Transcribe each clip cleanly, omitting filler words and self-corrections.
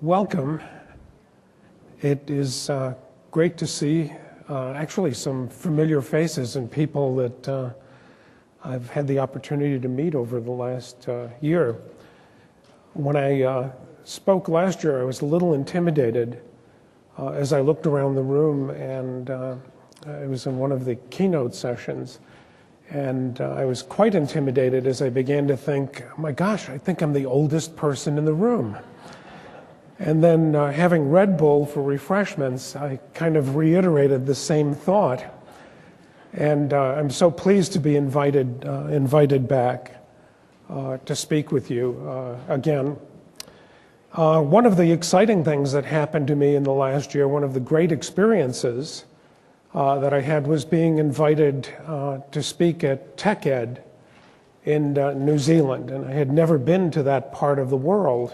welcome. It is great to see actually some familiar faces and people that I've had the opportunity to meet over the last year. When I spoke last year, I was a little intimidated as I looked around the room, and I was in one of the keynote sessions, and I was quite intimidated as I began to think, oh my gosh, I think I'm the oldest person in the room. And then having Red Bull for refreshments, I kind of reiterated the same thought. And I'm so pleased to be invited back to speak with you again. One of the exciting things that happened to me in the last year, one of the great experiences that I had, was being invited to speak at TechEd in New Zealand. And I had never been to that part of the world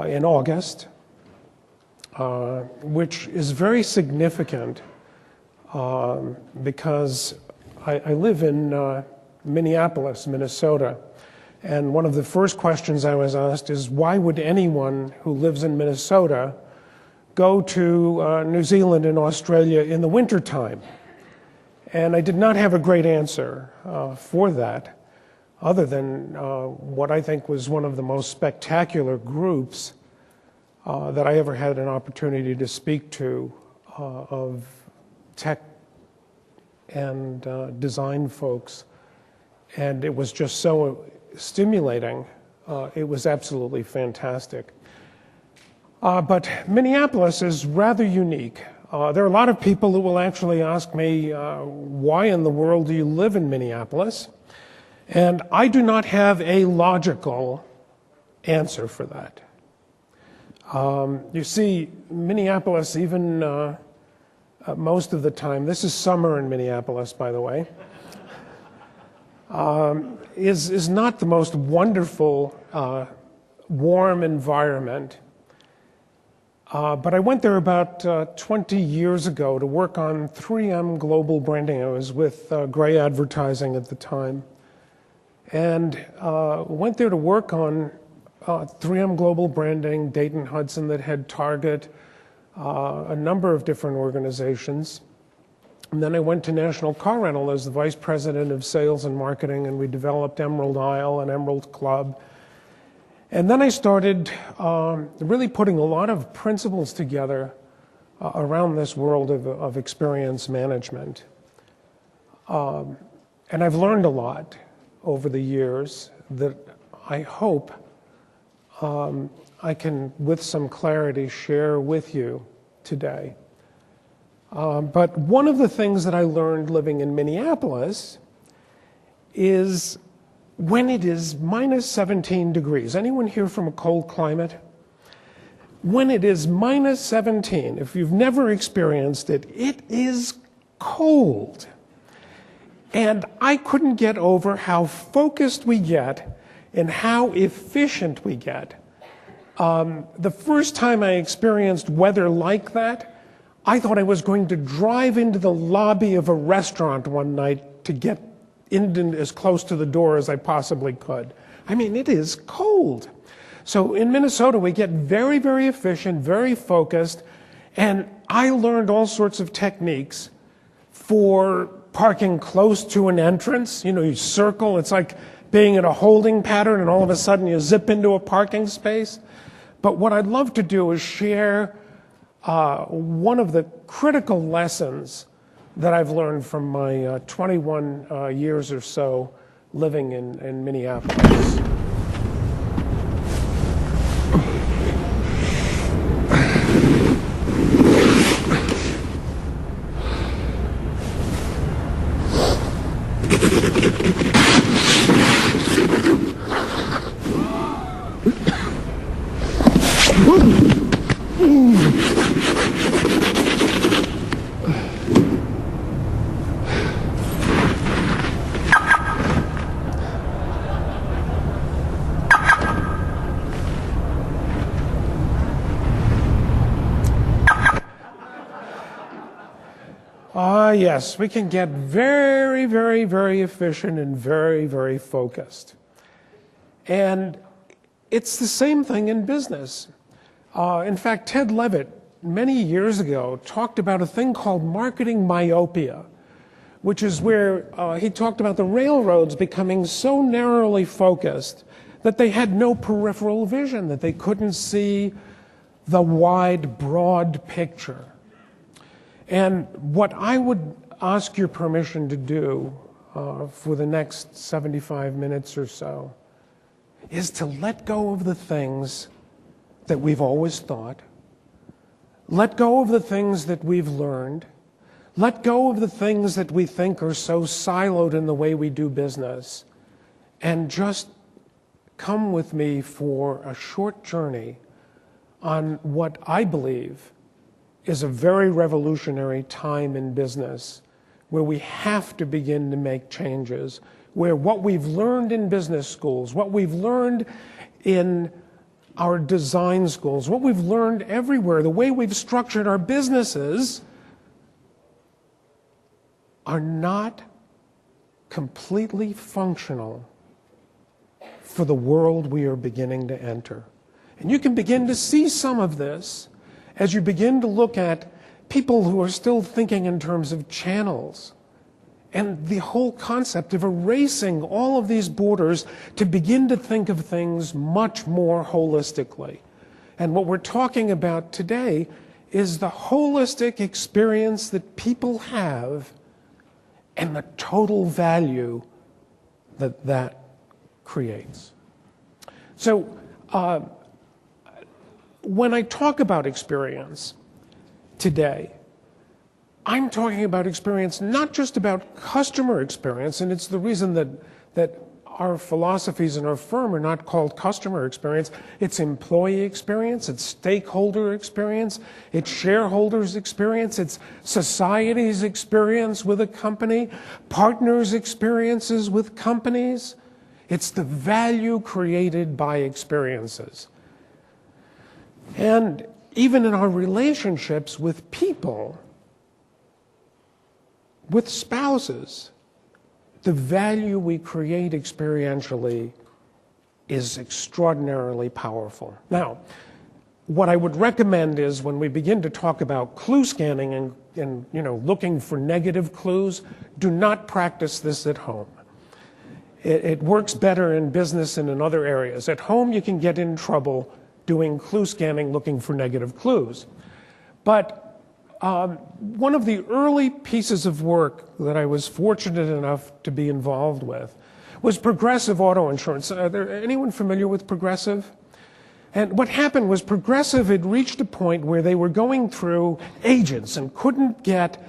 in August, which is very significant because I live in Minneapolis, Minnesota. And one of the first questions I was asked is, why would anyone who lives in Minnesota go to New Zealand and Australia in the wintertime? And I did not have a great answer for that, other than what I think was one of the most spectacular groups that I ever had an opportunity to speak to of tech and design folks. And it was just so stimulating. It was absolutely fantastic. But Minneapolis is rather unique. There are a lot of people who will actually ask me, why in the world do you live in Minneapolis? And I do not have a logical answer for that. You see, Minneapolis, even most of the time, this is summer in Minneapolis, by the way, is not the most wonderful, warm environment. But I went there about 20 years ago to work on 3M global branding. I was with Gray Advertising at the time. And went there to work on 3M global branding, Dayton Hudson that had Target, a number of different organizations. And then I went to National Car Rental as the vice president of sales and marketing, and we developed Emerald Isle and Emerald Club. And then I started really putting a lot of principles together around this world of experience management. And I've learned a lot over the years that I hope I can, with some clarity, share with you today. But one of the things that I learned living in Minneapolis is when it is minus 17 degrees. Anyone here from a cold climate? When it is minus 17, if you've never experienced it, it is cold. And I couldn't get over how focused we get and how efficient we get. The first time I experienced weather like that, I thought I was going to drive into the lobby of a restaurant one night to get in as close to the door as I possibly could. I mean, it is cold. So in Minnesota, we get very, very efficient, very focused, and I learned all sorts of techniques for parking close to an entrance. You know, you circle, it's like being in a holding pattern and all of a sudden you zip into a parking space. But what I'd love to do is share one of the critical lessons that I've learned from my 21 years or so living in Minneapolis. Yes, we can get very, very, very efficient and very, very focused. And it's the same thing in business. In fact, Ted Levitt, many years ago, talked about a thing called marketing myopia, which is where he talked about the railroads becoming so narrowly focused that they had no peripheral vision, that they couldn't see the wide, broad picture. And what I would ask your permission to do for the next 75 minutes or so is to let go of the things that we've always thought, let go of the things that we've learned, let go of the things that we think are so siloed in the way we do business, and just come with me for a short journey on what I believe is a very revolutionary time in business, where we have to begin to make changes, where what we've learned in business schools, what we've learned in our design schools, what we've learned everywhere, the way we've structured our businesses, are not completely functional for the world we are beginning to enter. And you can begin to see some of this as you begin to look at people who are still thinking in terms of channels, and the whole concept of erasing all of these borders to begin to think of things much more holistically. And what we're talking about today is the holistic experience that people have and the total value that that creates. So when I talk about experience today, I'm talking about experience, not just about customer experience, and it's the reason that our philosophies in our firm are not called customer experience. It's employee experience, it's stakeholder experience, it's shareholders experience, it's society's experience with a company, partners' experiences with companies. It's the value created by experiences. And even in our relationships with people, with spouses, the value we create experientially is extraordinarily powerful. Now, what I would recommend is when we begin to talk about clue scanning and looking for negative clues, do not practice this at home. It works better in business and in other areas. At home, you can get in trouble doing clue scanning, looking for negative clues. But one of the early pieces of work that I was fortunate enough to be involved with was Progressive Auto Insurance. Are there anyone familiar with Progressive? And what happened was Progressive had reached a point where they were going through agents and couldn't get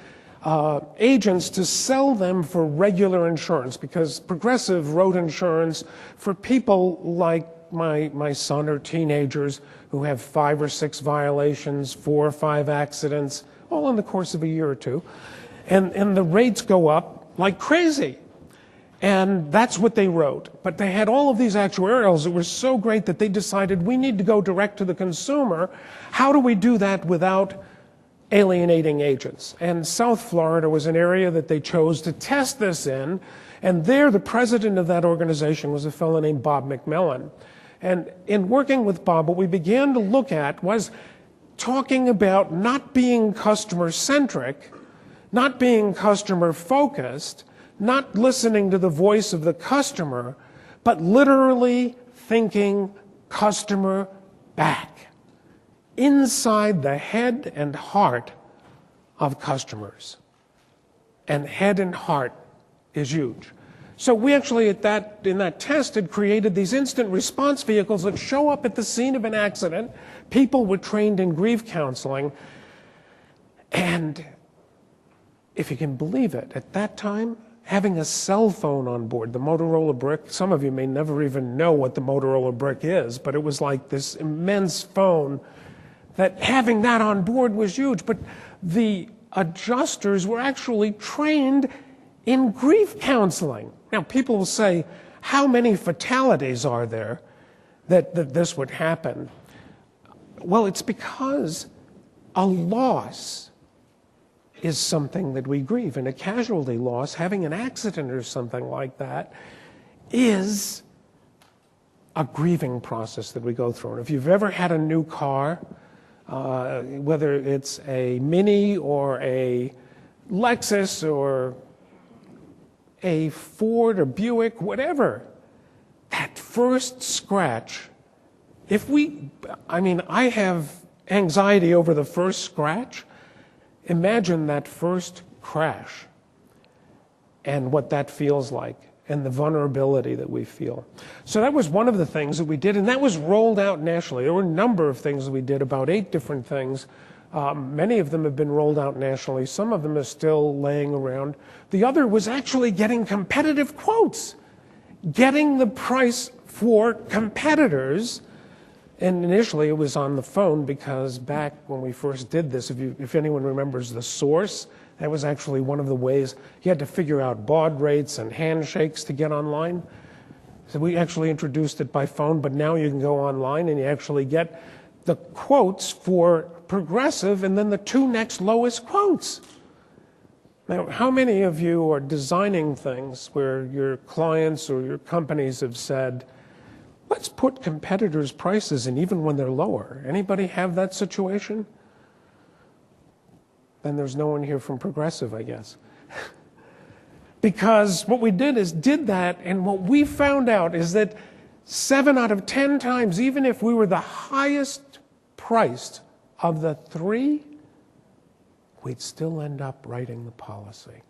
agents to sell them for regular insurance, because Progressive wrote insurance for people like my son or teenagers who have 5 or 6 violations, 4 or 5 accidents, all in the course of a year or two. And the rates go up like crazy. And that's what they wrote. But they had all of these actuarials that were so great that they decided we need to go direct to the consumer. How do we do that without alienating agents? And South Florida was an area that they chose to test this in. And there, the president of that organization was a fellow named Bob McMillan. And in working with Bob, what we began to look at was talking about not being customer-centric, not being customer-focused, not listening to the voice of the customer, but literally thinking customer back, inside the head and heart of customers. And head and heart is huge. So we actually, in that test, had created these instant response vehicles that show up at the scene of an accident. People were trained in grief counseling. And if you can believe it, at that time, having a cell phone on board, the Motorola Brick, some of you may never even know what the Motorola Brick is, but it was like this immense phone, that having that on board was huge. But the adjusters were actually trained in grief counseling. Now, people will say, how many fatalities are there that this would happen? Well, it's because a loss is something that we grieve. And a casualty loss, having an accident or something like that, is a grieving process that we go through. And if you've ever had a new car, whether it's a Mini or a Lexus or a Ford or Buick, whatever, that first scratch, I have anxiety over the first scratch. Imagine that first crash and what that feels like and the vulnerability that we feel. So that was one of the things that we did, and that was rolled out nationally. There were a number of things that we did, about 8 different things. Many of them have been rolled out nationally. Some of them are still laying around. The other was actually getting competitive quotes, getting the price for competitors. And initially it was on the phone, because back when we first did this, if anyone remembers The Source, that was actually one of the ways you had to figure out baud rates and handshakes to get online. So we actually introduced it by phone, but now you can go online and you actually get the quotes for Progressive and then the 2 next lowest quotes. Now, how many of you are designing things where your clients or your companies have said, let's put competitors' prices in even when they're lower? Anybody have that situation? Then there's no one here from Progressive, I guess. Because what we did is did that, and what we found out is that 7 out of 10 times, even if we were the highest priced of the 3, we'd still end up writing the policy.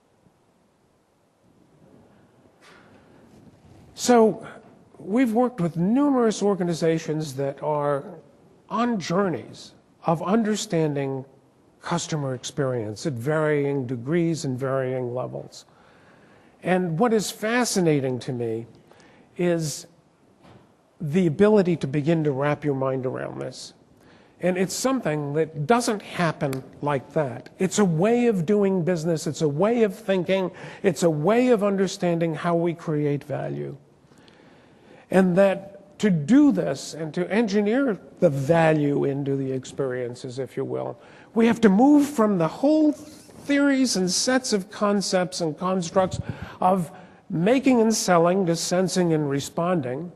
So we've worked with numerous organizations that are on journeys of understanding customer experience at varying degrees and varying levels. And what is fascinating to me is the ability to begin to wrap your mind around this. And it's something that doesn't happen like that. It's a way of doing business. It's a way of thinking. It's a way of understanding how we create value. And that to do this and to engineer the value into the experiences, if you will, we have to move from the whole theories and sets of concepts and constructs of making and selling to sensing and responding,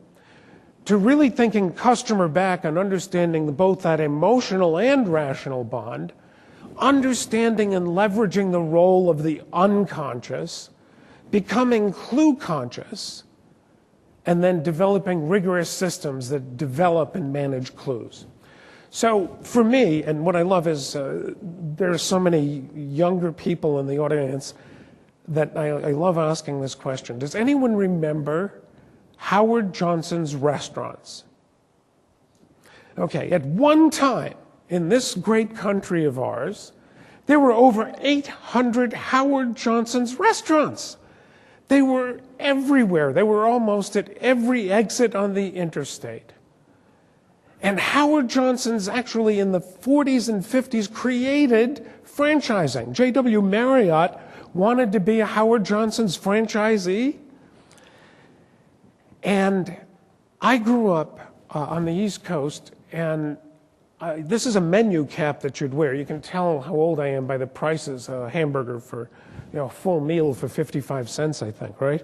to really thinking customer back and understanding both that emotional and rational bond, understanding and leveraging the role of the unconscious, becoming clue conscious, and then developing rigorous systems that develop and manage clues. So for me, and what I love is there are so many younger people in the audience that I love asking this question. Does anyone remember Howard Johnson's restaurants? Okay, at one time in this great country of ours, there were over 800 Howard Johnson's restaurants. They were everywhere. They were almost at every exit on the interstate. And Howard Johnson's actually in the 40s and 50s created franchising. J.W. Marriott wanted to be a Howard Johnson's franchisee. And I grew up on the East Coast, and this is a menu cap that you'd wear. You can tell how old I am by the prices. A hamburger for, a full meal for 55 cents, I think, right?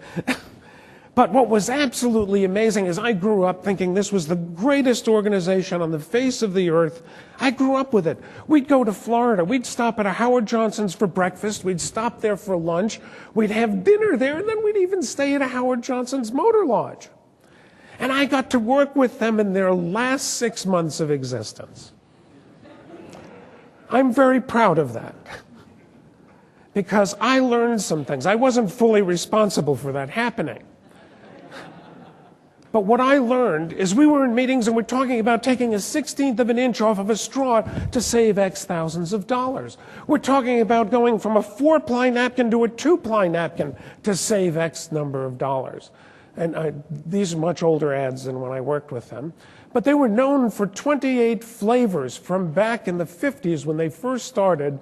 But what was absolutely amazing is I grew up thinking this was the greatest organization on the face of the earth. I grew up with it. We'd go to Florida. We'd stop at a Howard Johnson's for breakfast. We'd stop there for lunch. We'd have dinner there, and then we'd even stay at a Howard Johnson's motor lodge. And I got to work with them in their last 6 months of existence. I'm very proud of that, because I learned some things. I wasn't fully responsible for that happening. But what I learned is we were in meetings and we're talking about taking 1/16 of an inch off of a straw to save X thousands of dollars. We're talking about going from a 4-ply napkin to a 2-ply napkin to save X number of dollars. And these are much older ads than when I worked with them. But they were known for 28 flavors from back in the 50s when they first started.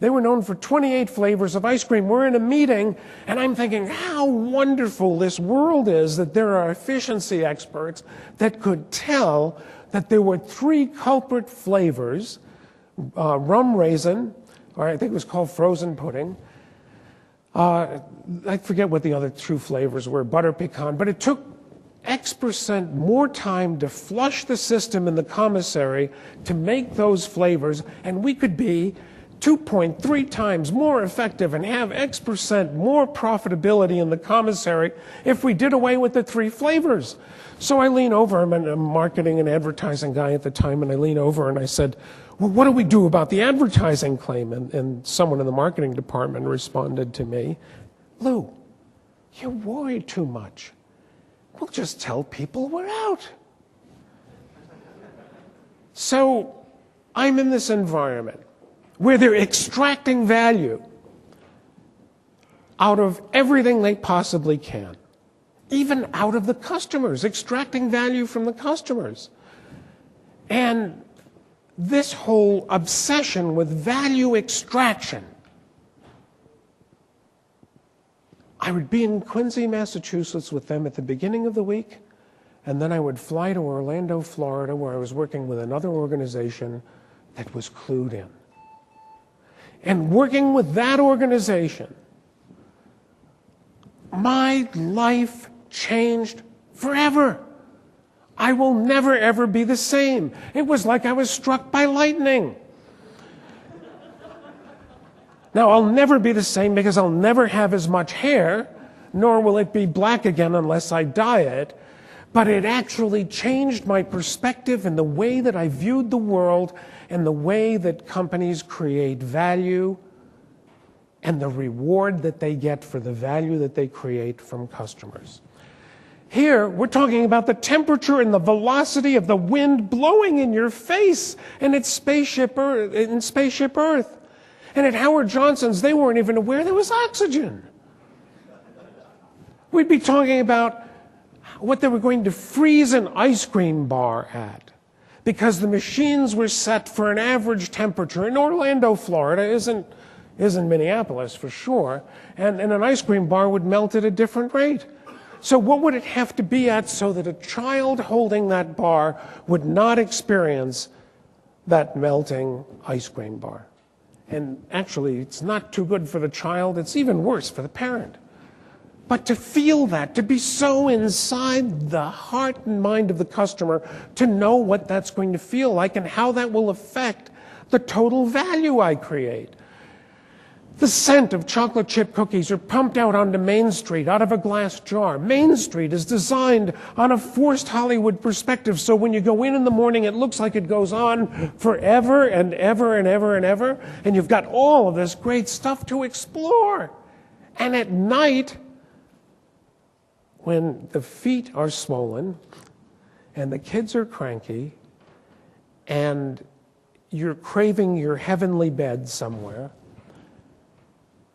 They were known for 28 flavors of ice cream. We're in a meeting, and I'm thinking how wonderful this world is that there are efficiency experts that could tell that there were 3 culprit flavors, rum raisin, or I think it was called frozen pudding. I forget what the other 2 flavors were, butter pecan, but it took X% more time to flush the system in the commissary to make those flavors, and we could be 2.3 times more effective and have X% more profitability in the commissary if we did away with the 3 flavors. So I lean over, I'm a marketing and advertising guy at the time, and I lean over and I said, well, what do we do about the advertising claim? And someone in the marketing department responded to me, Lou, you worry too much. We'll just tell people we're out. So I'm in this environment where they're extracting value out of everything they possibly can, even out of the customers, extracting value from the customers. And this whole obsession with value extraction. I would be in Quincy, Massachusetts with them at the beginning of the week, and then I would fly to Orlando, Florida, where I was working with another organization that was clued in. And working with that organization, my life changed forever. I will never, ever be the same. It was like I was struck by lightning. Now, I'll never be the same because I'll never have as much hair, nor will it be black again unless I dye it. But it actually changed my perspective and the way that I viewed the world and the way that companies create value and the reward that they get for the value that they create from customers. Here, we're talking about the temperature and the velocity of the wind blowing in your face and in Spaceship Earth. And at Howard Johnson's, they weren't even aware there was oxygen. We'd be talking about what they were going to freeze an ice cream bar at, because the machines were set for an average temperature. In Orlando, Florida, isn't Minneapolis for sure, and an ice cream bar would melt at a different rate. So what would it have to be at so that a child holding that bar would not experience that melting ice cream bar? And actually, it's not too good for the child. It's even worse for the parent. But to feel that, to be so inside the heart and mind of the customer, to know what that's going to feel like and how that will affect the total value I create. The scent of chocolate chip cookies are pumped out onto Main Street out of a glass jar. Main Street is designed on a forced Hollywood perspective, so when you go in the morning, it looks like it goes on forever and ever and ever and ever, and you've got all of this great stuff to explore. And at night, when the feet are swollen and the kids are cranky and you're craving your heavenly bed somewhere,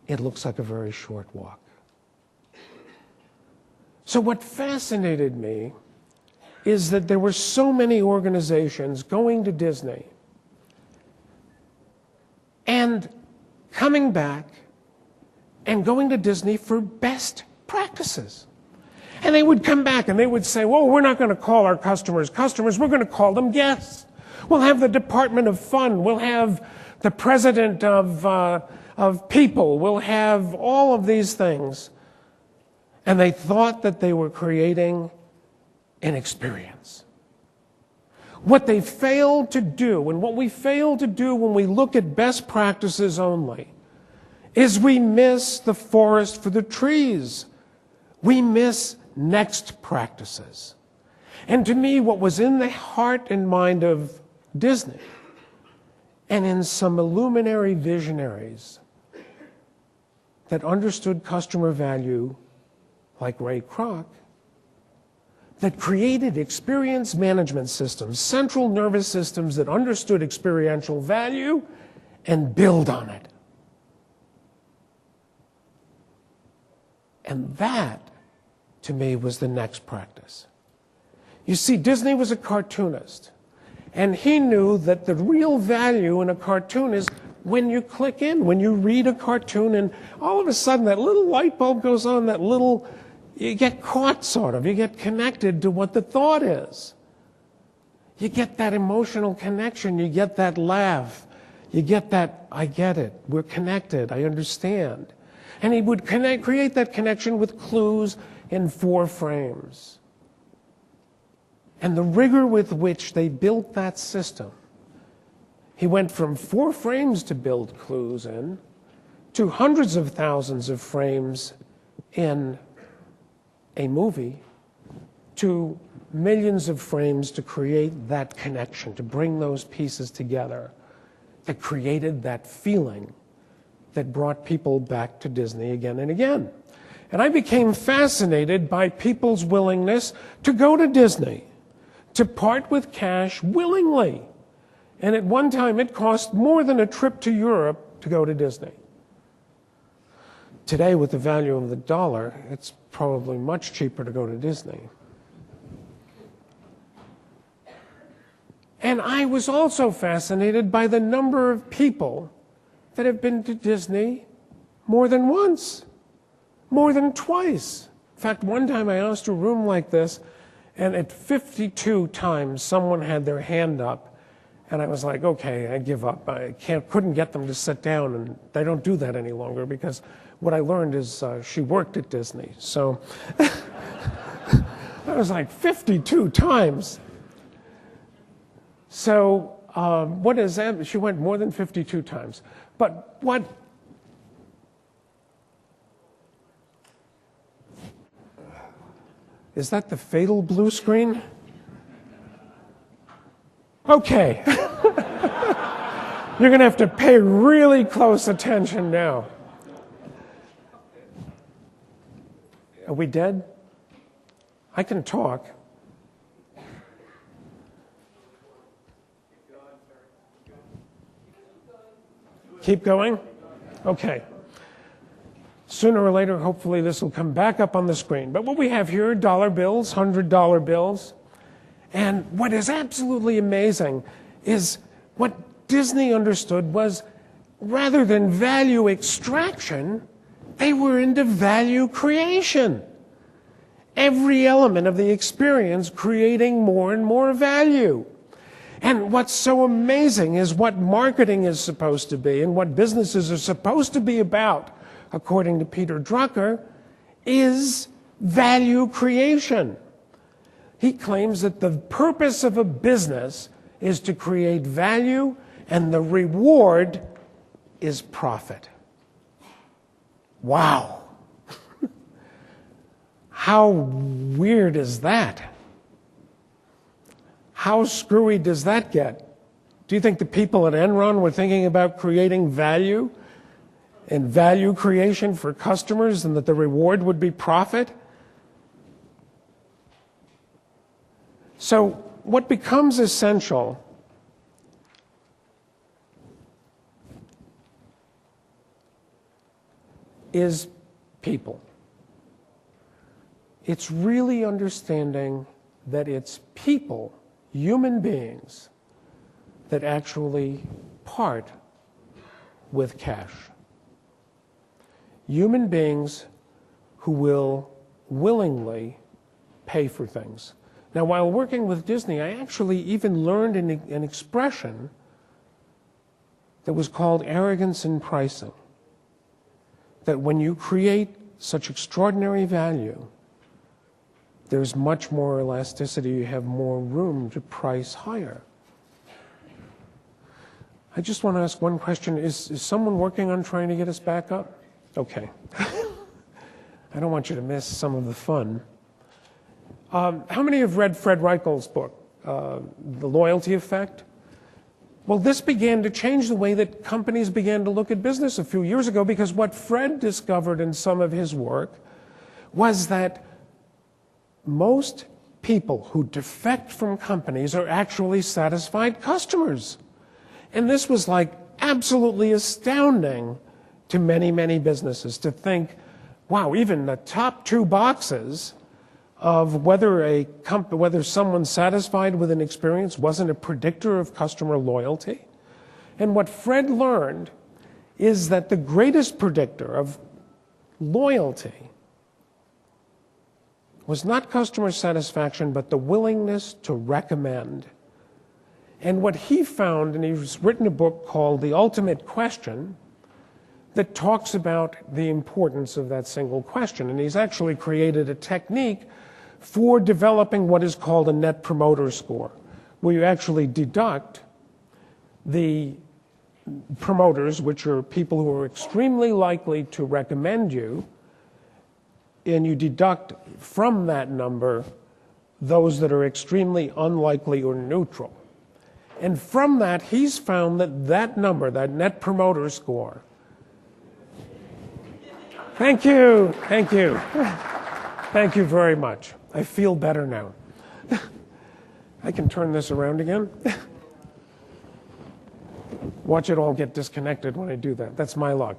it looks like a very short walk. So what fascinated me is that there were so many organizations going to Disney and coming back and going to Disney for best practices. And they would come back and they would say, well, we're not going to call our customers customers, we're going to call them guests. We'll have the Department of Fun, we'll have the president of people, we'll have all of these things. And they thought that they were creating an experience. What they failed to do, and what we fail to do when we look at best practices only, is we miss the forest for the trees. We miss next practices. And to me, what was in the heart and mind of Disney, and in some illuminary visionaries that understood customer value, like Ray Kroc, that created experience management systems, central nervous systems that understood experiential value and build on it. And that, to me, was the next practice. You see, Disney was a cartoonist, and he knew that the real value in a cartoon is when you click in, when you read a cartoon, and all of a sudden that little light bulb goes on, you get caught sort of, you get connected to what the thought is. You get that emotional connection, you get that laugh, you get that, I get it, we're connected, I understand. And he would create that connection with clues in 4 frames. And the rigor with which they built that system. He went from 4 frames to build clues in, to hundreds of thousands of frames in a movie, to millions of frames to create that connection, to bring those pieces together, that created that feeling that brought people back to Disney again and again. And I became fascinated by people's willingness to go to Disney, to part with cash willingly. And at one time, it cost more than a trip to Europe to go to Disney. Today, with the value of the dollar, it's probably much cheaper to go to Disney. And I was also fascinated by the number of people that have been to Disney more than once, more than twice. In fact, one time I asked a room like this, and at 52 times someone had their hand up, and I was like, okay, I give up. I couldn't get them to sit down, and they don't do that any longer because what I learned is she worked at Disney. So I was like 52 times. So what is that? She went more than 52 times. But what? Is that the fatal blue screen? Okay. You're going to have to pay really close attention now. Are we dead? I can talk. Keep going? Okay. Sooner or later, hopefully, this will come back up on the screen. But what we have here are dollar bills, $100 bills. And what is absolutely amazing is what Disney understood was rather than value extraction, they were into value creation. Every element of the experience creating more and more value. And what's so amazing is what marketing is supposed to be and what businesses are supposed to be about, according to Peter Drucker, is value creation. He claims that the purpose of a business is to create value and the reward is profit. Wow. How weird is that? How screwy does that get? Do you think the people at Enron were thinking about creating value and value creation for customers and that the reward would be profit? So what becomes essential is people. It's really understanding that it's people, human beings, that actually part with cash. Human beings who will willingly pay for things. Now, while working with Disney, I actually even learned an expression that was called arrogance in pricing. That when you create such extraordinary value, there's much more elasticity, you have more room to price higher. I just want to ask one question. Is someone working on trying to get us back up? Okay. I don't want you to miss some of the fun. How many have read Fred Reichel's book, The Loyalty Effect? Well, this began to change the way that companies began to look at business a few years ago, because what Fred discovered in some of his work was that most people who defect from companies are actually satisfied customers. And this was like absolutely astounding to many, many businesses to think, wow, even the top 2 boxes of whether someone's satisfied with an experience wasn't a predictor of customer loyalty. And what Fred learned is that the greatest predictor of loyalty was not customer satisfaction, but the willingness to recommend. And what he found, and he's written a book called The Ultimate Question, that talks about the importance of that single question. And he's actually created a technique for developing what is called a Net Promoter Score, where you actually deduct the promoters, which are people who are extremely likely to recommend you, and you deduct from that number those that are extremely unlikely or neutral. And from that, he's found that that number, that Net Promoter Score, thank you, thank you. Thank you very much. I feel better now. I can turn this around again. Watch it all get disconnected when I do that. That's my luck.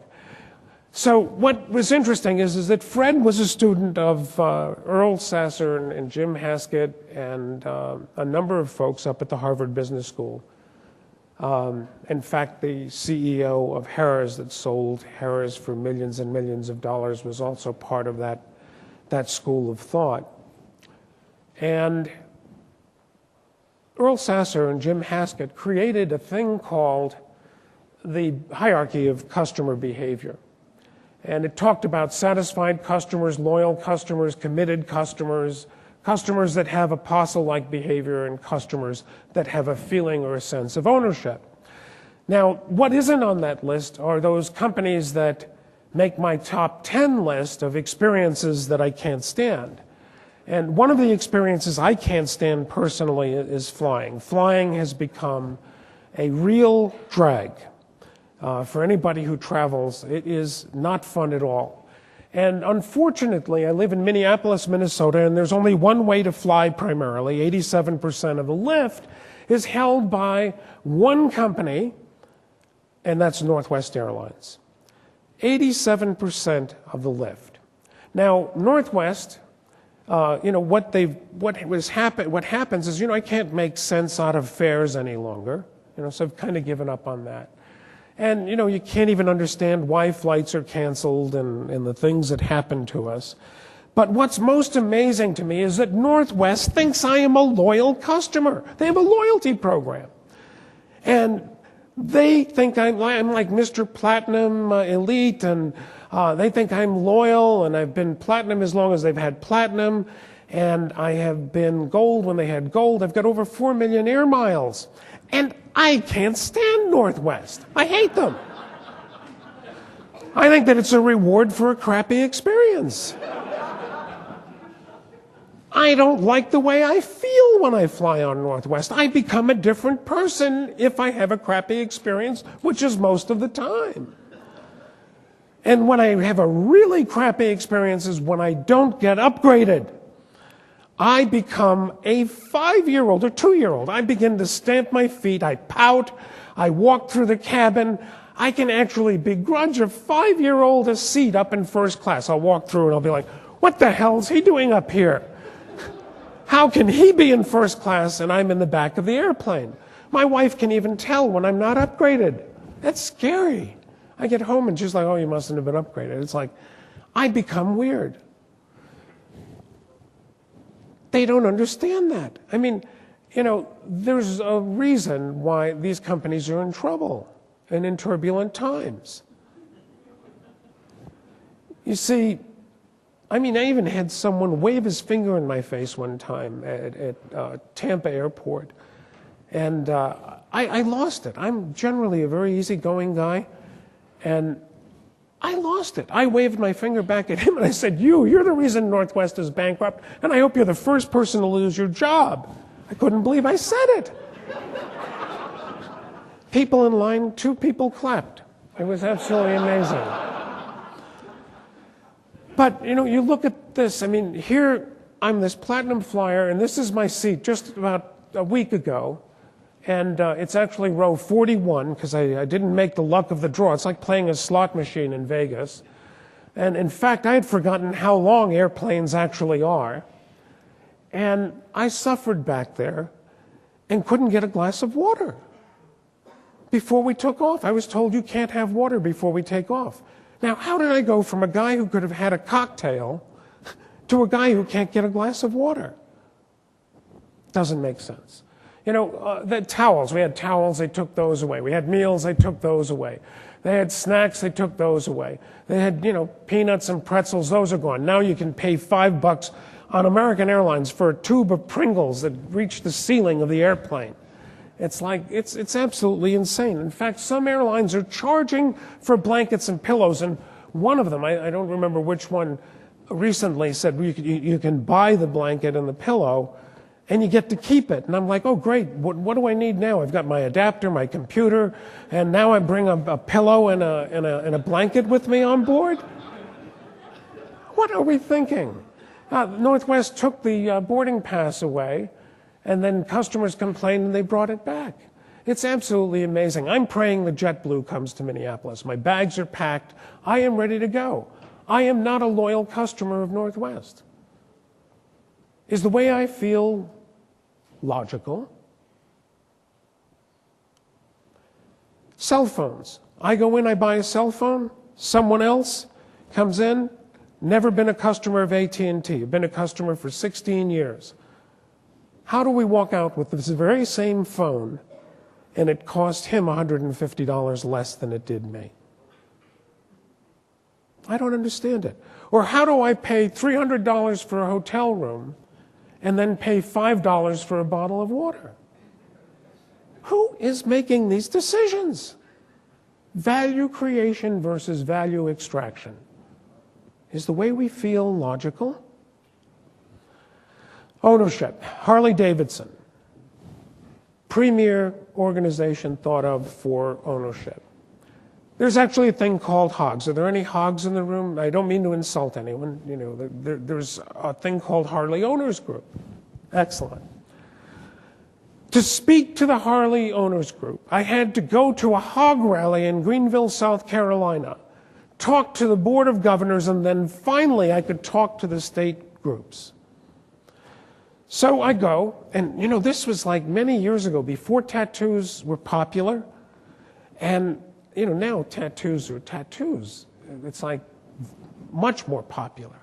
So what was interesting is that Fred was a student of Earl Sasser and Jim Haskett and a number of folks up at the Harvard Business School. In fact, the CEO of Harrah's that sold Harrah's for millions and millions of dollars was also part of that school of thought. And Earl Sasser and Jim Haskett created a thing called the hierarchy of customer behavior. And it talked about satisfied customers, loyal customers, committed customers, customers that have apostle-like behavior, and customers that have a feeling or a sense of ownership. Now, what isn't on that list are those companies that make my top 10 list of experiences that I can't stand. And one of the experiences I can't stand personally is flying. Flying has become a real drag. For anybody who travels, it is not fun at all. And unfortunately, I live in Minneapolis, Minnesota, and there's only one way to fly primarily. 87% of the lift is held by one company, and that's Northwest Airlines. 87% of the lift. Now, Northwest, what happens is, I can't make sense out of fares any longer. So I've kind of given up on that. And, you can't even understand why flights are canceled and the things that happen to us. But what's most amazing to me is that Northwest thinks I am a loyal customer. They have a loyalty program. And they think I'm like Mr. Platinum Elite, and they think I'm loyal, and I've been Platinum as long as they've had Platinum, and I have been Gold when they had Gold. I've got over 4 million air miles. And I can't stand Northwest. I hate them. I think that it's a reward for a crappy experience. I don't like the way I feel when I fly on Northwest. I become a different person if I have a crappy experience, which is most of the time. And when I have a really crappy experience is when I don't get upgraded. I become a 5-year-old or 2-year-old. I begin to stamp my feet. I pout. I walk through the cabin. I can actually begrudge a 5-year-old a seat up in first class. I'll walk through and I'll be like, what the hell is he doing up here? How can he be in first class and I'm in the back of the airplane? My wife can even tell when I'm not upgraded. That's scary. I get home and she's like, oh, you mustn't have been upgraded. It's like, I become weird. They don't understand that. I mean, there's a reason why these companies are in trouble and in turbulent times. You see, I even had someone wave his finger in my face one time at Tampa Airport, and I lost it. I'm generally a very easygoing guy, and I lost it. I waved my finger back at him and I said, you're the reason Northwest is bankrupt, and I hope you're the first person to lose your job. I couldn't believe I said it. People in line, 2 people clapped. It was absolutely amazing. But, you look at this. Here I'm this platinum flyer, and this is my seat just about a week ago. And it's actually row 41, because I didn't make the luck of the draw. It's like playing a slot machine in Vegas. And in fact, I had forgotten how long airplanes actually are. And I suffered back there and couldn't get a glass of water before we took off. I was told you can't have water before we take off. Now, how did I go from a guy who could have had a cocktail to a guy who can't get a glass of water? Doesn't make sense. The towels, we had towels, they took those away. We had meals, they took those away. They had snacks, they took those away. They had, peanuts and pretzels, those are gone. Now you can pay $5 on American Airlines for a tube of Pringles that reached the ceiling of the airplane. It's like, it's absolutely insane. In fact, some airlines are charging for blankets and pillows, and one of them, I don't remember which one, recently said you can buy the blanket and the pillow and you get to keep it. And I'm like, oh great, what do I need now? I've got my adapter, my computer, and now I bring a pillow and a blanket with me on board? What are we thinking? Northwest took the boarding pass away, and then customers complained and they brought it back. It's absolutely amazing. I'm praying the JetBlue comes to Minneapolis. My bags are packed. I am ready to go. I am not a loyal customer of Northwest. Is the way I feel logical? Cell phones. I go in, I buy a cell phone. Someone else comes in, never been a customer of AT&T, been a customer for 16 years. How do we walk out with this very same phone and it cost him $150 less than it did me? I don't understand it. Or how do I pay $300 for a hotel room and then pay $5 for a bottle of water? Who is making these decisions? Value creation versus value extraction. Is the way we feel logical? Ownership. Harley-Davidson. Premier organization thought of for ownership. There's actually a thing called hogs. Are there any hogs in the room? I don't mean to insult anyone. You know, there's a thing called Harley Owners Group. Excellent. To speak to the Harley Owners Group, I had to go to a hog rally in Greenville, South Carolina, talk to the Board of Governors, and then finally I could talk to the state groups. So I go, and you know, this was like many years ago, before tattoos were popular, and you know, now tattoos are tattoos. It's like much more popular.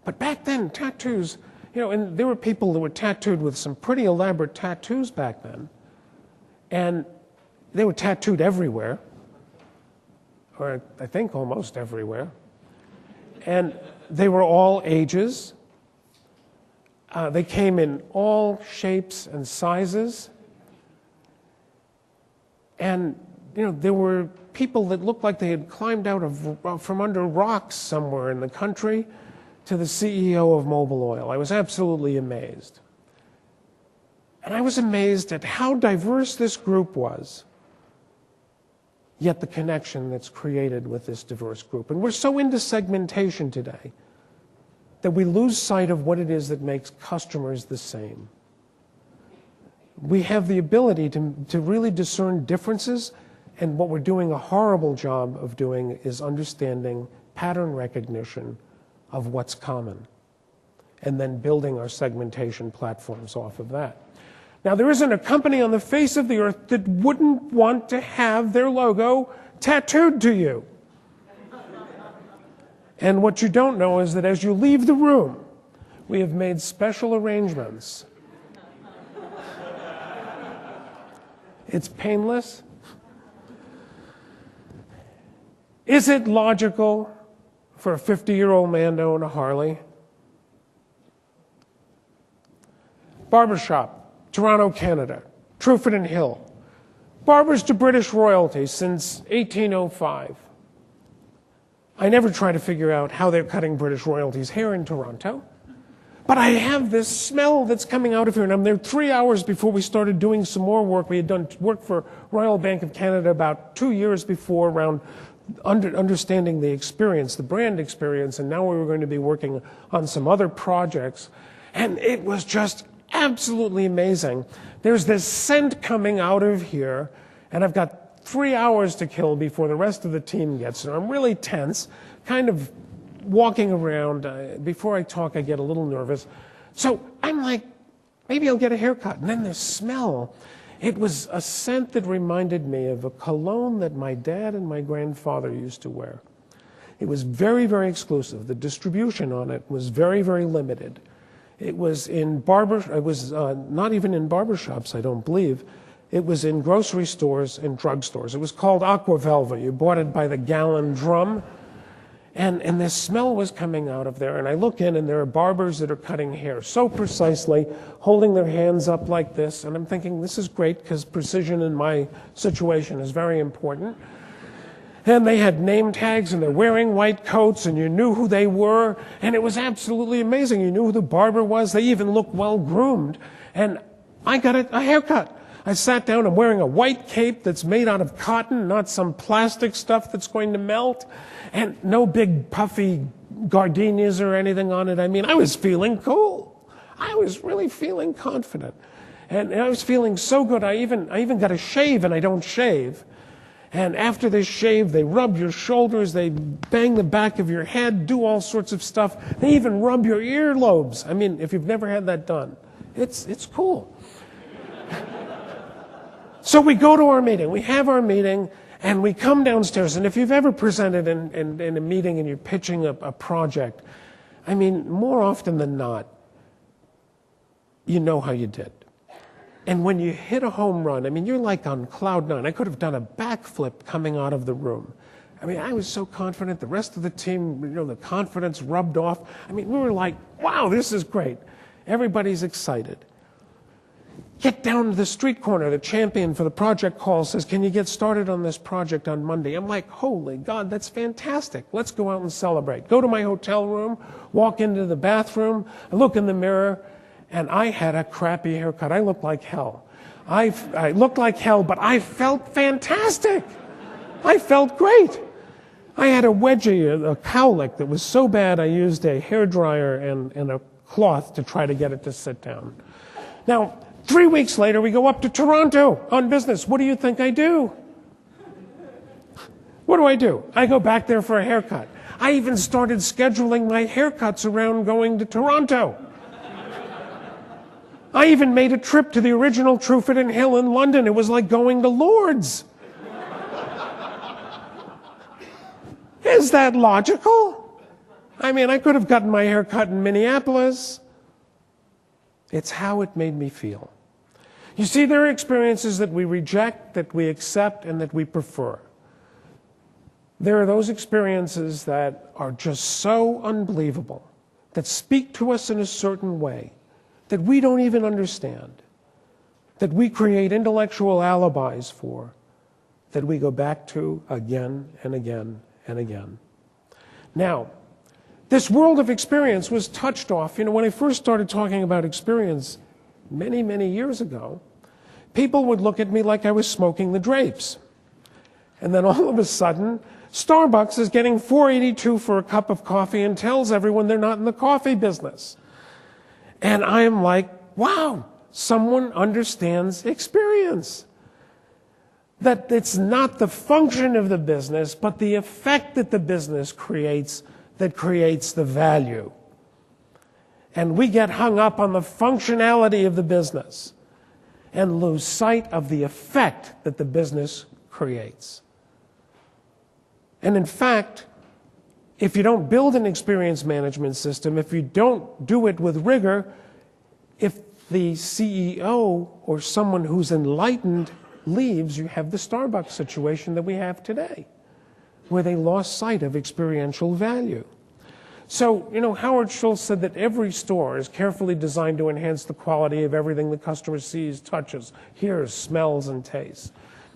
But back then, tattoos, you know, and there were people that were tattooed with some pretty elaborate tattoos back then. And they were tattooed everywhere, or I think almost everywhere. And they were all ages. They came in all shapes and sizes. And you know, there were people that looked like they had climbed out of from under rocks somewhere in the country to the CEO of Mobil Oil. I was absolutely amazed. And I was amazed at how diverse this group was, yet the connection that's created with this diverse group. And we're so into segmentation today that we lose sight of what it is that makes customers the same. We have the ability to really discern differences. And what we're doing a horrible job of doing is understanding pattern recognition of what's common, and then building our segmentation platforms off of that. Now, there isn't a company on the face of the earth that wouldn't want to have their logo tattooed to you. And what you don't know is that as you leave the room, we have made special arrangements. It's painless. Is it logical for a 50-year-old man to own a Harley? Barbershop, Toronto, Canada, Trufford and Hill. Barbers to British royalty since 1805. I never try to figure out how they're cutting British royalty's hair in Toronto. But I have this smell that's coming out of here, and I'm there 3 hours before we started doing some more work. We had done work for Royal Bank of Canada about 2 years before around understanding the experience, the brand experience, and now we were going to be working on some other projects. And it was just absolutely amazing. There's this scent coming out of here, and I've got 3 hours to kill before the rest of the team gets there. I'm really tense, kind of walking around. Before I talk, I get a little nervous. So I'm like, maybe I'll get a haircut. And then the smell. It was a scent that reminded me of a cologne that my dad and my grandfather used to wear. It was very, very exclusive. The distribution on it was very, very limited. It was in not even in barbershops, I don't believe. It was in grocery stores and drugstores. It was called Aqua Velva. You bought it by the gallon drum. And this smell was coming out of there, and I look in, and there are barbers that are cutting hair so precisely, holding their hands up like this, and I'm thinking, this is great, because precision in my situation is very important. And they had name tags, and they're wearing white coats, and you knew who they were, and it was absolutely amazing. You knew who the barber was. They even looked well-groomed, and I got a haircut. I sat down, I'm wearing a white cape that's made out of cotton, not some plastic stuff that's going to melt, and no big puffy gardenias or anything on it. I mean, I was feeling cool. I was really feeling confident. And I was feeling so good, I even got a shave, and I don't shave. And after they shave, they rub your shoulders, they bang the back of your head, do all sorts of stuff. They even rub your earlobes. I mean, if you've never had that done, it's cool. So we go to our meeting, we have our meeting, and we come downstairs. And if you've ever presented in a meeting and you're pitching a project, I mean, more often than not, you know how you did. And when you hit a home run, I mean, you're like on cloud nine. I could have done a backflip coming out of the room. I mean, I was so confident. The rest of the team, you know, the confidence rubbed off. I mean, we were like, wow, this is great. Everybody's excited. Get down to the street corner. The champion for the project calls, says, can you get started on this project on Monday? I'm like, holy God, that's fantastic. Let's go out and celebrate. Go to my hotel room, walk into the bathroom, I look in the mirror, and I had a crappy haircut. I looked like hell. I looked like hell, but I felt fantastic. I felt great. I had a wedgie, a cowlick that was so bad I used a hairdryer and a cloth to try to get it to sit down. Now, 3 weeks later, we go up to Toronto on business. What do you think I do? What do? I go back there for a haircut. I even started scheduling my haircuts around going to Toronto. I even made a trip to the original Trufford and Hill in London. It was like going to Lourdes. Is that logical? I mean, I could have gotten my hair cut in Minneapolis. It's how it made me feel. You see, there are experiences that we reject, that we accept, and that we prefer. There are those experiences that are just so unbelievable, that speak to us in a certain way, that we don't even understand, that we create intellectual alibis for, that we go back to again and again and again. Now, this world of experience was touched off. You know, when I first started talking about experience many, many years ago, people would look at me like I was smoking the drapes. And then all of a sudden, Starbucks is getting $4.82 for a cup of coffee and tells everyone they're not in the coffee business. And I'm like, wow, someone understands experience. That it's not the function of the business, but the effect that the business creates that creates the value. And we get hung up on the functionality of the business and lose sight of the effect that the business creates. And in fact, if you don't build an experience management system, if you don't do it with rigor, if the CEO or someone who's enlightened leaves, you have the Starbucks situation that we have today, where they lost sight of experiential value. So, you know, Howard Schultz said that every store is carefully designed to enhance the quality of everything the customer sees, touches, hears, smells, and tastes.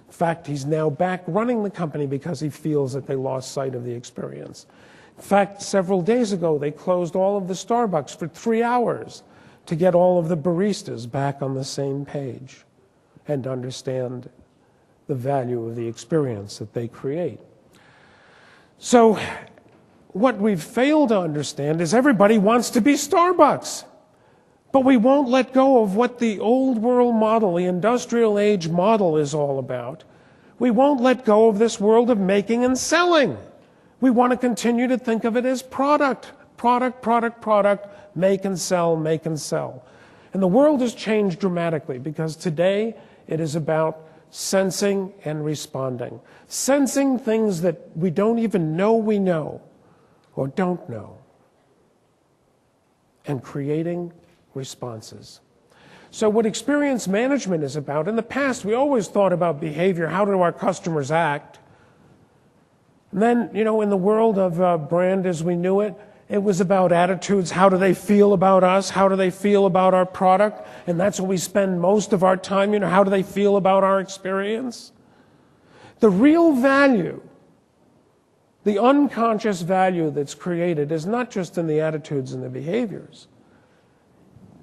In fact, he's now back running the company because he feels that they lost sight of the experience. In fact, several days ago, they closed all of the Starbucks for 3 hours to get all of the baristas back on the same page and understand the value of the experience that they create. So, what we've failed to understand is everybody wants to be Starbucks. But we won't let go of what the old world model, the industrial age model, is all about. We won't let go of this world of making and selling. We want to continue to think of it as product, product, product, product, make and sell, make and sell. And the world has changed dramatically because today it is about sensing and responding. Sensing things that we don't even know we know or don't know. And creating responses. So what experience management is about, in the past we always thought about behavior, how do our customers act? And then, in the world of brand as we knew it, it was about attitudes. How do they feel about us? How do they feel about our product? And that's what we spend most of our time, how do they feel about our experience? The real value, the unconscious value that's created is not just in the attitudes and the behaviors,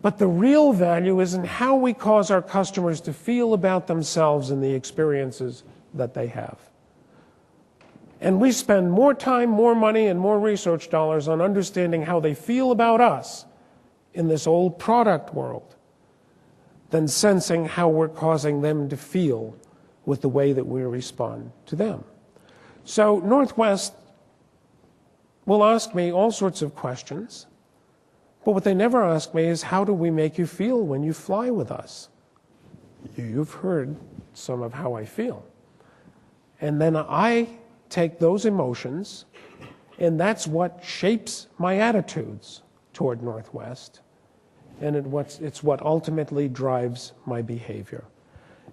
but the real value is in how we cause our customers to feel about themselves and the experiences that they have. And we spend more time, more money, and more research dollars on understanding how they feel about us in this old product world than sensing how we're causing them to feel with the way that we respond to them. So Northwest will ask me all sorts of questions, but what they never ask me is, how do we make you feel when you fly with us? You've heard some of how I feel. And then I take those emotions, and that's what shapes my attitudes toward Northwest, and it's what ultimately drives my behavior.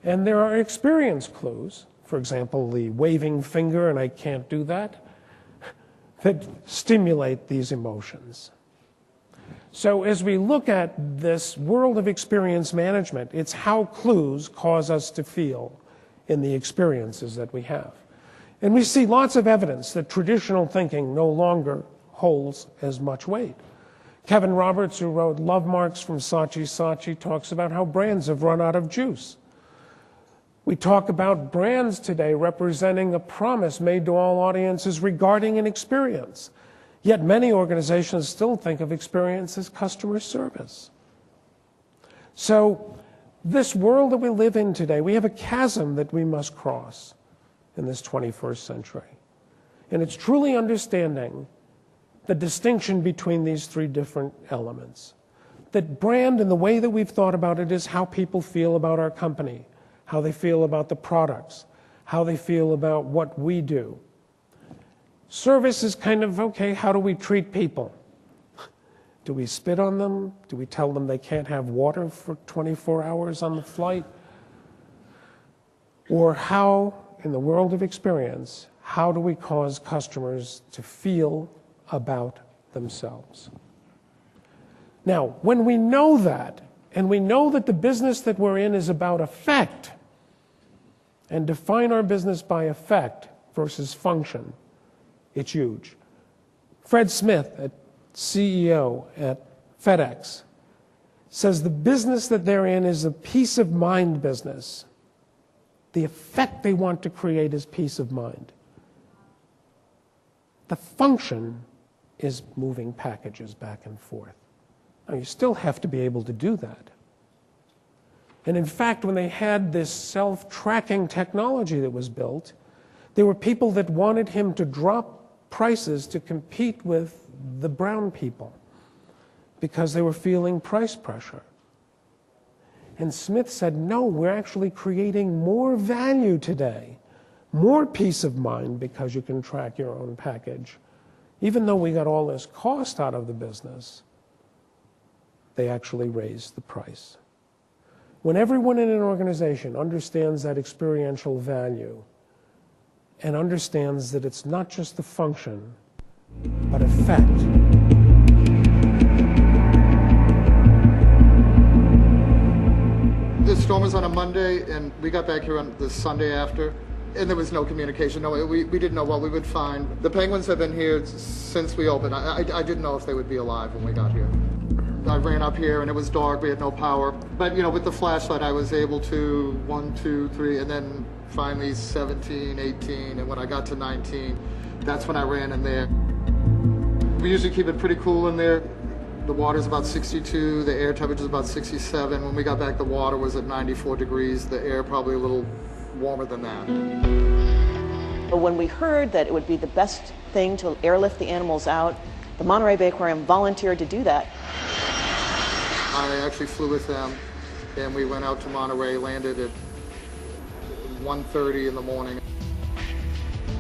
And there are experience clues, for example, the waving finger, and I can't do that, that stimulate these emotions. So as we look at this world of experience management, it's how clues cause us to feel in the experiences that we have. And we see lots of evidence that traditional thinking no longer holds as much weight. Kevin Roberts, who wrote Love Marks from Saatchi Saatchi, talks about how brands have run out of juice. We talk about brands today representing a promise made to all audiences regarding an experience. Yet many organizations still think of experience as customer service. So this world that we live in today, we have a chasm that we must cross in this 21st century. And it's truly understanding the distinction between these three different elements. That brand, and the way that we've thought about it, is how people feel about our company, how they feel about the products, how they feel about what we do. Service is kind of, okay, how do we treat people? Do we spit on them? Do we tell them they can't have water for 24 hours on the flight? Or how, in the world of experience, how do we cause customers to feel about themselves? Now, when we know that, and we know that the business that we're in is about effect, and define our business by effect versus function, it's huge. Fred Smith, CEO at FedEx, says the business that they're in is a peace of mind business. The effect they want to create is peace of mind. The function is moving packages back and forth. Now, you still have to be able to do that. And in fact, when they had this self-tracking technology that was built, there were people that wanted him to drop prices to compete with the brown people because they were feeling price pressure. And Smith said, no, we're actually creating more value today, more peace of mind because you can track your own package. Even though we got all this cost out of the business, they actually raised the price. When everyone in an organization understands that experiential value and understands that it's not just the function, but effect. The storm was on a Monday, and we got back here on the Sunday after, and there was no communication. No, we didn't know what we would find. The penguins have been here since we opened. I didn't know if they would be alive when we got here. I ran up here, and it was dark. We had no power. But, with the flashlight, I was able to 1, 2, 3, and then finally 17, 18, and when I got to 19, that's when I ran in there. We usually keep it pretty cool in there. The water's about 62, the air temperature is about 67. When we got back, the water was at 94 degrees, the air probably a little warmer than that. When we heard that it would be the best thing to airlift the animals out, the Monterey Bay Aquarium volunteered to do that. I actually flew with them, and we went out to Monterey, landed at 1:30 in the morning.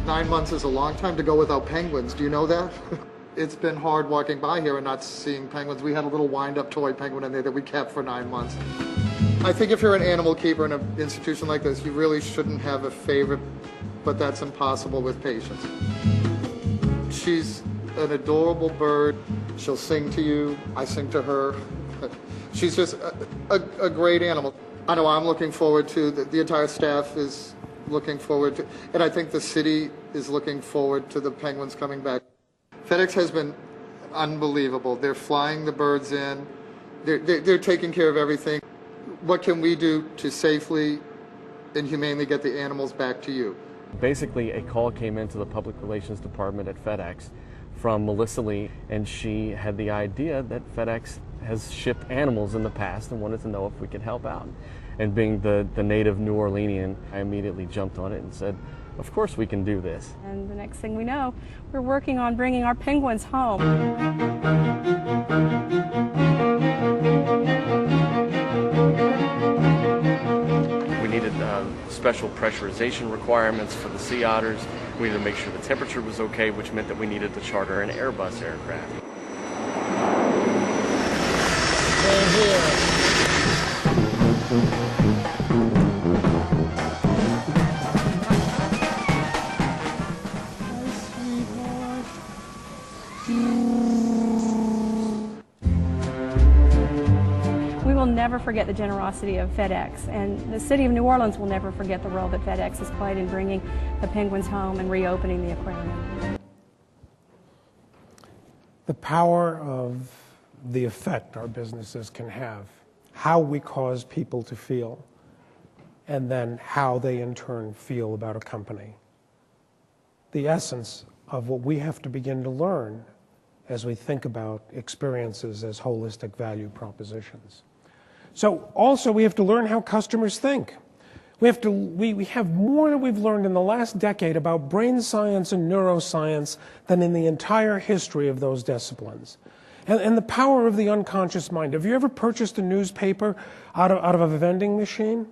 9 months is a long time to go without penguins. Do you know that? It's been hard walking by here and not seeing penguins. We had a little wind-up toy penguin in there that we kept for 9 months. I think if you're an animal keeper in an institution like this, you really shouldn't have a favorite but that's impossible with patience. She's an adorable bird. She'll sing to you. I sing to her. She's just a great animal. I know I'm looking forward to, the entire staff is looking forward to, and I think the city is looking forward to the penguins coming back. FedEx has been unbelievable. They're flying the birds in. They're taking care of everything. What can we do to safely and humanely get the animals back to you? Basically, a call came into the public relations department at FedEx from Melissa Lee, and she had the idea that FedEx has shipped animals in the past and wanted to know if we could help out. And being the native New Orleanian, I immediately jumped on it and said, of course we can do this. And the next thing we know, we're working on bringing our penguins home. We needed special pressurization requirements for the sea otters. We needed to make sure the temperature was okay, which meant that we needed to charter an Airbus aircraft. We will never forget the generosity of FedEx, and the city of New Orleans will never forget the role that FedEx has played in bringing the penguins home and reopening the aquarium. The power of the effect our businesses can have, how we cause people to feel, and then how they in turn feel about a company. The essence of what we have to begin to learn as we think about experiences as holistic value propositions. So also we have to learn how customers think. We have more than we've learned in the last decade about brain science and neuroscience than in the entire history of those disciplines. And the power of the unconscious mind. Have you ever purchased a newspaper out of a vending machine?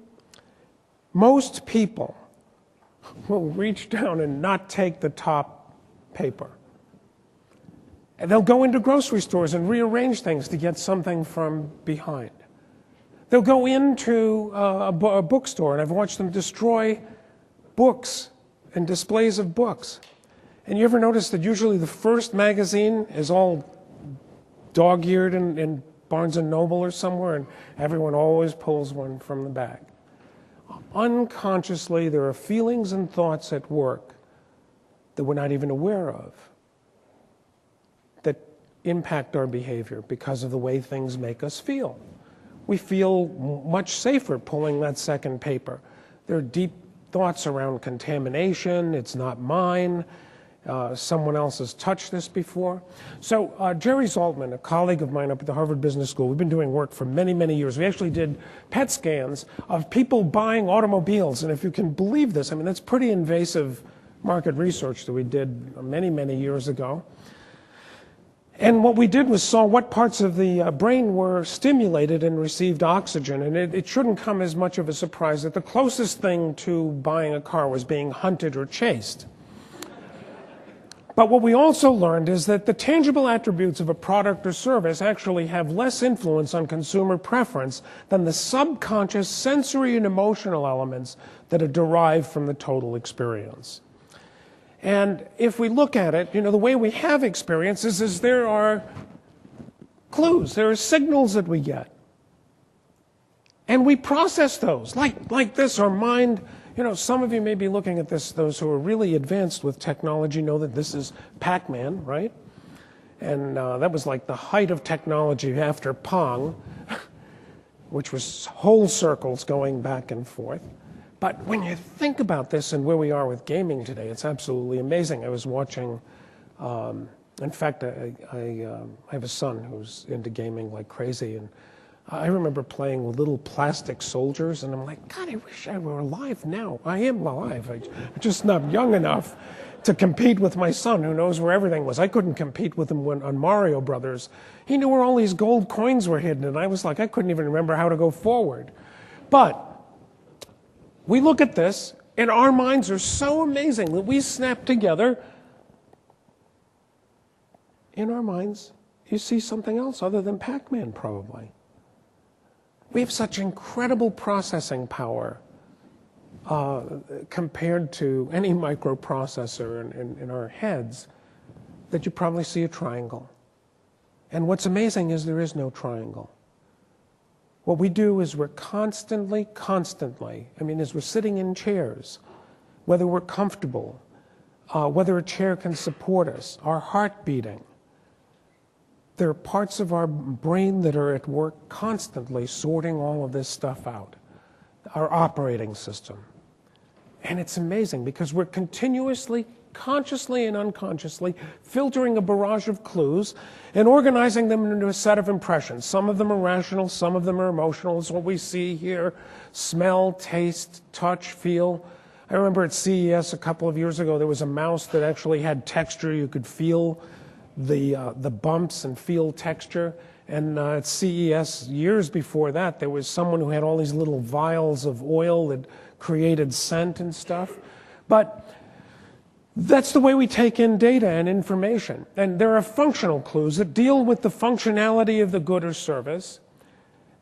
Most people will reach down and not take the top paper. And they'll go into grocery stores and rearrange things to get something from behind. They'll go into a bookstore, and I've watched them destroy books and displays of books. And you ever notice that usually the first magazine is all dog-eared in Barnes & Noble or somewhere, and everyone always pulls one from the back? Unconsciously, there are feelings and thoughts at work that we're not even aware of that impact our behavior because of the way things make us feel. We feel much safer pulling that second paper. There are deep thoughts around contamination. It's not mine. Someone else has touched this before. So Jerry Zaltman, a colleague of mine up at the Harvard Business School, we've been doing work for many, many years. We actually did PET scans of people buying automobiles. And if you can believe this, I mean, that's pretty invasive market research that we did many, many years ago. And what we did was saw what parts of the brain were stimulated and received oxygen. And it shouldn't come as much of a surprise that the closest thing to buying a car was being hunted or chased. But what we also learned is that the tangible attributes of a product or service actually have less influence on consumer preference than the subconscious sensory and emotional elements that are derived from the total experience. And if we look at it, the way we have experiences is there are clues, there are signals that we get. And we process those, like this, our mind. Some of you may be looking at this, those who are really advanced with technology know that this is Pac-Man, right? And that was like the height of technology after Pong, which was whole circles going back and forth. But when you think about this and where we are with gaming today, it's absolutely amazing. I was watching, in fact, I have a son who's into gaming like crazy, and I remember playing with little plastic soldiers, and I'm like, God, I wish I were alive now. I am alive. I'm just not young enough to compete with my son, who knows where everything was. I couldn't compete with him on Mario Brothers. He knew where all these gold coins were hidden, and I was like, I couldn't even remember how to go forward. But we look at this, and our minds are so amazing that we snap together. In our minds, you see something else other than Pac-Man, probably. We have such incredible processing power compared to any microprocessor in our heads, that you probably see a triangle. And what's amazing is there is no triangle. What we do is we're constantly, as we're sitting in chairs, whether we're comfortable, whether a chair can support us, our heart beating, there are parts of our brain that are at work constantly sorting all of this stuff out, our operating system. And it's amazing because we're continuously, consciously and unconsciously, filtering a barrage of clues and organizing them into a set of impressions. Some of them are rational, some of them are emotional. It's what we see here: smell, taste, touch, feel. I remember at CES a couple of years ago, there was a mouse that actually had texture. You could feel the bumps and feel texture. And at CES, years before that, there was someone who had all these little vials of oil that created scent and stuff. But that's the way we take in data and information. And there are functional clues that deal with the functionality of the good or service.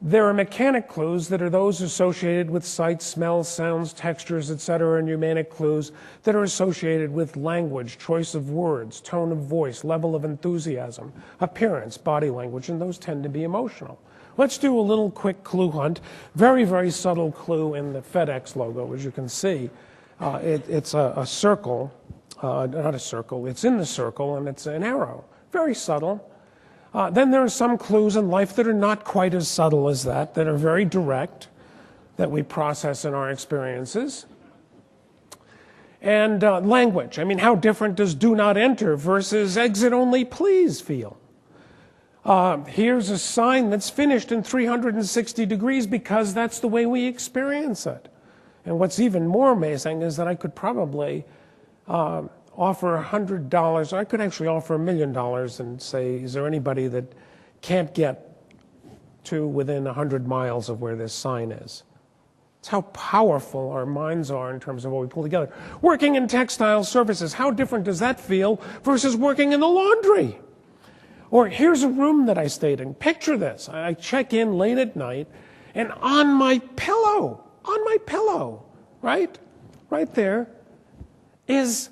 There are mechanic clues that are those associated with sight, smell, sounds, textures, etc., and mnemonic clues that are associated with language, choice of words, tone of voice, level of enthusiasm, appearance, body language, and those tend to be emotional. Let's do a little quick clue hunt. Very, very subtle clue in the FedEx logo, as you can see. It's a circle, not a circle, it's in the circle, and it's an arrow. Very subtle. Then there are some clues in life that are not quite as subtle as that are very direct, that we process in our experiences. And language. I mean, how different does do not enter versus exit only please feel? Here's a sign that's finished in 360 degrees because that's the way we experience it. And what's even more amazing is that I could probably offer $100. I could actually offer $1 million and say, is there anybody that can't get to within 100 miles of where this sign is? It's how powerful our minds are in terms of what we pull together. Working in textile services, how different does that feel versus working in the laundry? Or here's a room that I stayed in. Picture this. I check in late at night, and on my pillow, right there, is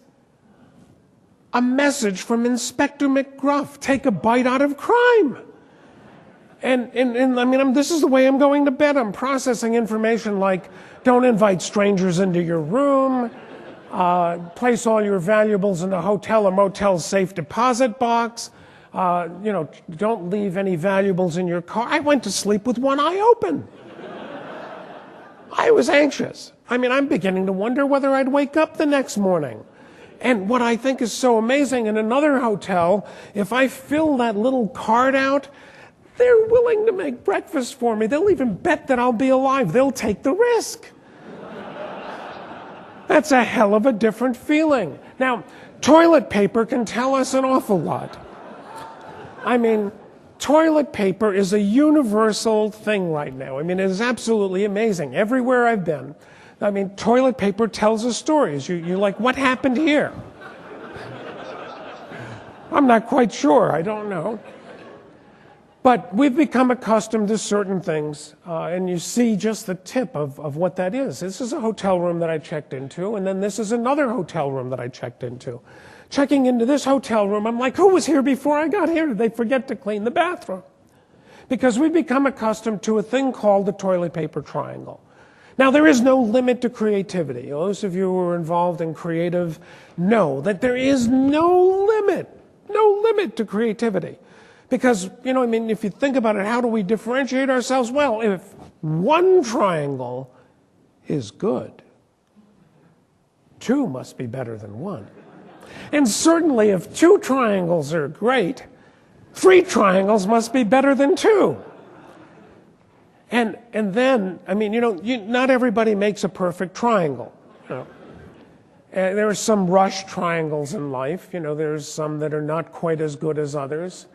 a message from Inspector McGruff: take a bite out of crime. And I mean, this is the way I'm going to bed. I'm processing information like, don't invite strangers into your room, place all your valuables in a hotel or motel safe deposit box, don't leave any valuables in your car. I went to sleep with one eye open. I was anxious. I mean, I'm beginning to wonder whether I'd wake up the next morning. And what I think is so amazing, in another hotel, if I fill that little card out, they're willing to make breakfast for me. They'll even bet that I'll be alive. They'll take the risk. That's a hell of a different feeling. Now, toilet paper can tell us an awful lot. I mean, toilet paper is a universal thing right now. I mean, it is absolutely amazing. Everywhere I've been, I mean, toilet paper tells us stories. You're like, what happened here? I'm not quite sure. I don't know. But we've become accustomed to certain things, and you see just the tip of what that is. This is a hotel room that I checked into, and then this is another hotel room that I checked into. Checking into this hotel room, I'm like, who was here before I got here? Did they forget to clean the bathroom? Because we've become accustomed to a thing called the toilet paper triangle. Now, there is no limit to creativity. Those of you who are involved in creative know that there is no limit to creativity. Because, if you think about it, how do we differentiate ourselves? Well, if one triangle is good, two must be better than one. And certainly if two triangles are great, three triangles must be better than two. And then, not everybody makes a perfect triangle. There are some rush triangles in life. There's some that are not quite as good as others.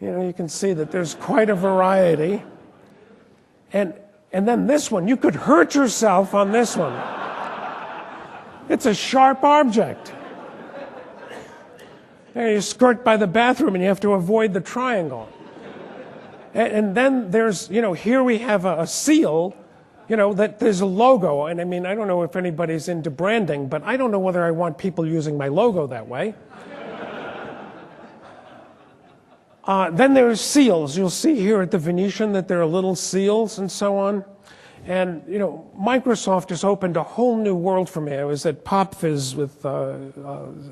You can see that there's quite a variety. And then this one, you could hurt yourself on this one. It's a sharp object. You skirt by the bathroom and you have to avoid the triangle. And then there's, here we have a seal You know, that there's a logo, and I mean, I don't know if anybody's into branding, but I don't know whether I want people using my logo that way. Then there's seals. You'll see here at the Venetian that there are little seals and so on. And, you know, Microsoft has opened a whole new world for me. I was at PopFizz with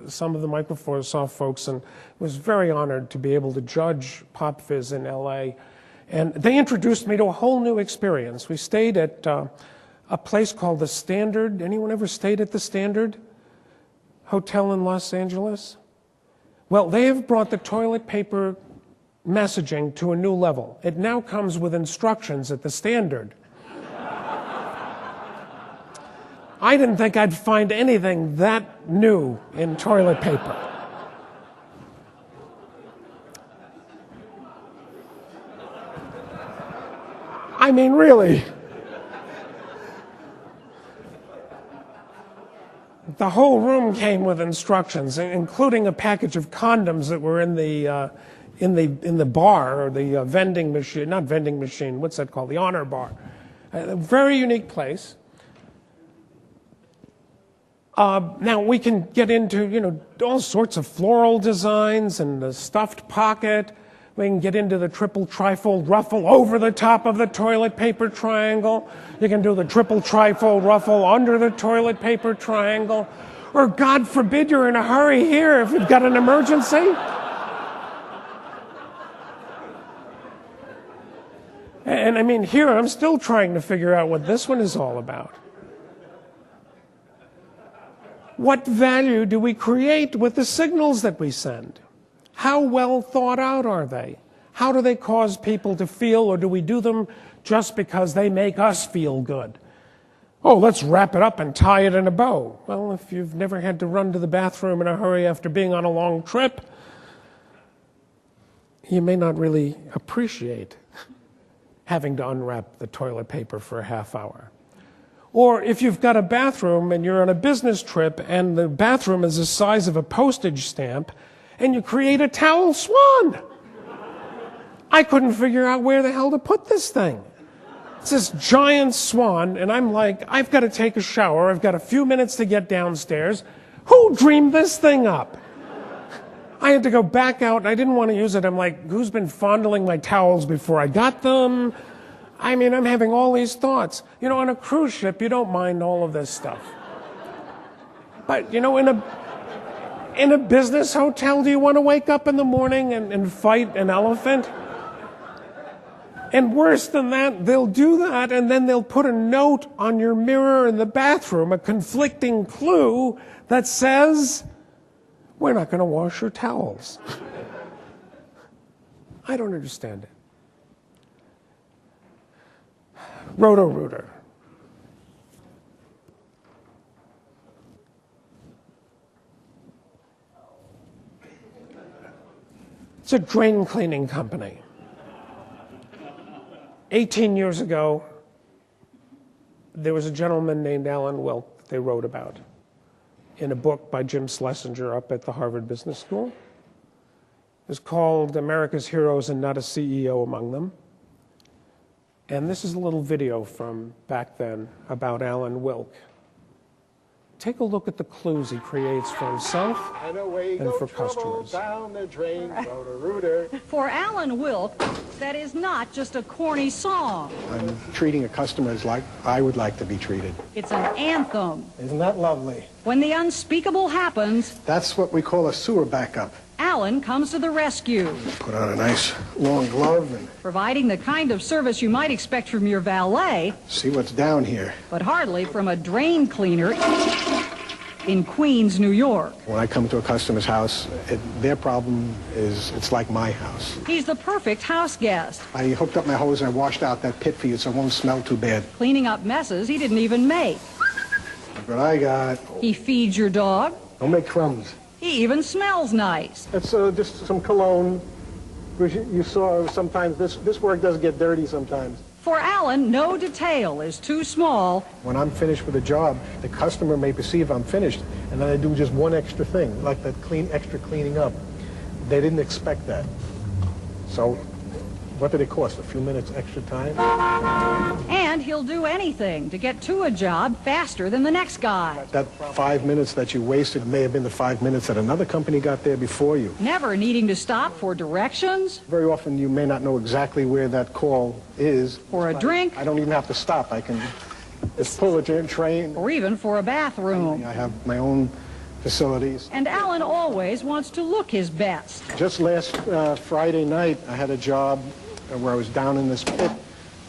some of the Microsoft folks and was very honored to be able to judge PopFizz in LA. And they introduced me to a whole new experience. We stayed at a place called The Standard. Anyone ever stayed at The Standard Hotel in Los Angeles? Well, they have brought the toilet paper messaging to a new level. It now comes with instructions at The Standard. I didn't think I'd find anything that new in toilet paper. I mean, really. The whole room came with instructions, including a package of condoms that were in the bar, or the vending machine, not vending machine, what's that called? The honor bar. A very unique place. Now we can get into, you know, all sorts of floral designs and the stuffed pocket. We can get into the triple trifold ruffle over the top of the toilet paper triangle. You can do the triple trifold ruffle under the toilet paper triangle. Or God forbid you're in a hurry here if you've got an emergency. And I mean, here I'm still trying to figure out what this one is all about. What value do we create with the signals that we send? How well thought out are they? How do they cause people to feel, or do we do them just because they make us feel good? Oh, let's wrap it up and tie it in a bow. Well, if you've never had to run to the bathroom in a hurry after being on a long trip, you may not really appreciate having to unwrap the toilet paper for a half hour. Or if you've got a bathroom and you're on a business trip and the bathroom is the size of a postage stamp and you create a towel swan. I couldn't figure out where the hell to put this thing. It's this giant swan, and I'm like, I've got to take a shower. I've got a few minutes to get downstairs. Who dreamed this thing up? I had to go back out, and I didn't want to use it. I'm like, who's been fondling my towels before I got them? I mean, I'm having all these thoughts. You know, on a cruise ship, you don't mind all of this stuff. But, you know, in a business hotel, do you want to wake up in the morning and fight an elephant? And worse than that, they'll do that, and then they'll put a note on your mirror in the bathroom, a conflicting clue that says, we're not going to wash your towels. I don't understand it. Roto-Rooter. It's a drain cleaning company. 18 years ago, there was a gentleman named Alan Wilk that they wrote about in a book by Jim Schlesinger up at the Harvard Business School. It was called America's Heroes and Not a CEO Among Them. And this is a little video from back then about Alan Wilk. Take a look at the clues he creates for himself and for customers. Down the drain, Roto-Rooter. For Alan Wilk, that is not just a corny song. I'm treating a customer as like I would like to be treated. It's an anthem. Isn't that lovely? When the unspeakable happens, That's what we call a sewer backup. Alan comes to the rescue, Put on a nice long glove and providing the kind of service you might expect from your valet, see what's down here. but hardly from a drain cleaner in Queens, New York. When I come to a customer's house, their problem is it's like my house. He's the perfect house guest, I hooked up my hose and I washed out that pit for you so it won't smell too bad. cleaning up messes he didn't even make. Look what I got. He feeds your dog. Don't make crumbs. He even smells nice. That's just some cologne. You saw sometimes this work does get dirty sometimes. For Alan, no detail is too small. When I'm finished with a job, the customer may perceive I'm finished, and then I do just one extra thing, like that extra cleaning up. They didn't expect that. So, what did it cost? A few minutes extra time? And And he'll do anything to get to a job faster than the next guy. That 5 minutes that you wasted may have been the 5 minutes that another company got there before you. Never needing to stop for directions. Very often you may not know exactly where that call is. For a drink. I don't even have to stop. I can just pull a train. Or even for a bathroom. I have my own facilities. And Alan always wants to look his best. Just last Friday night, I had a job where I was down in this pit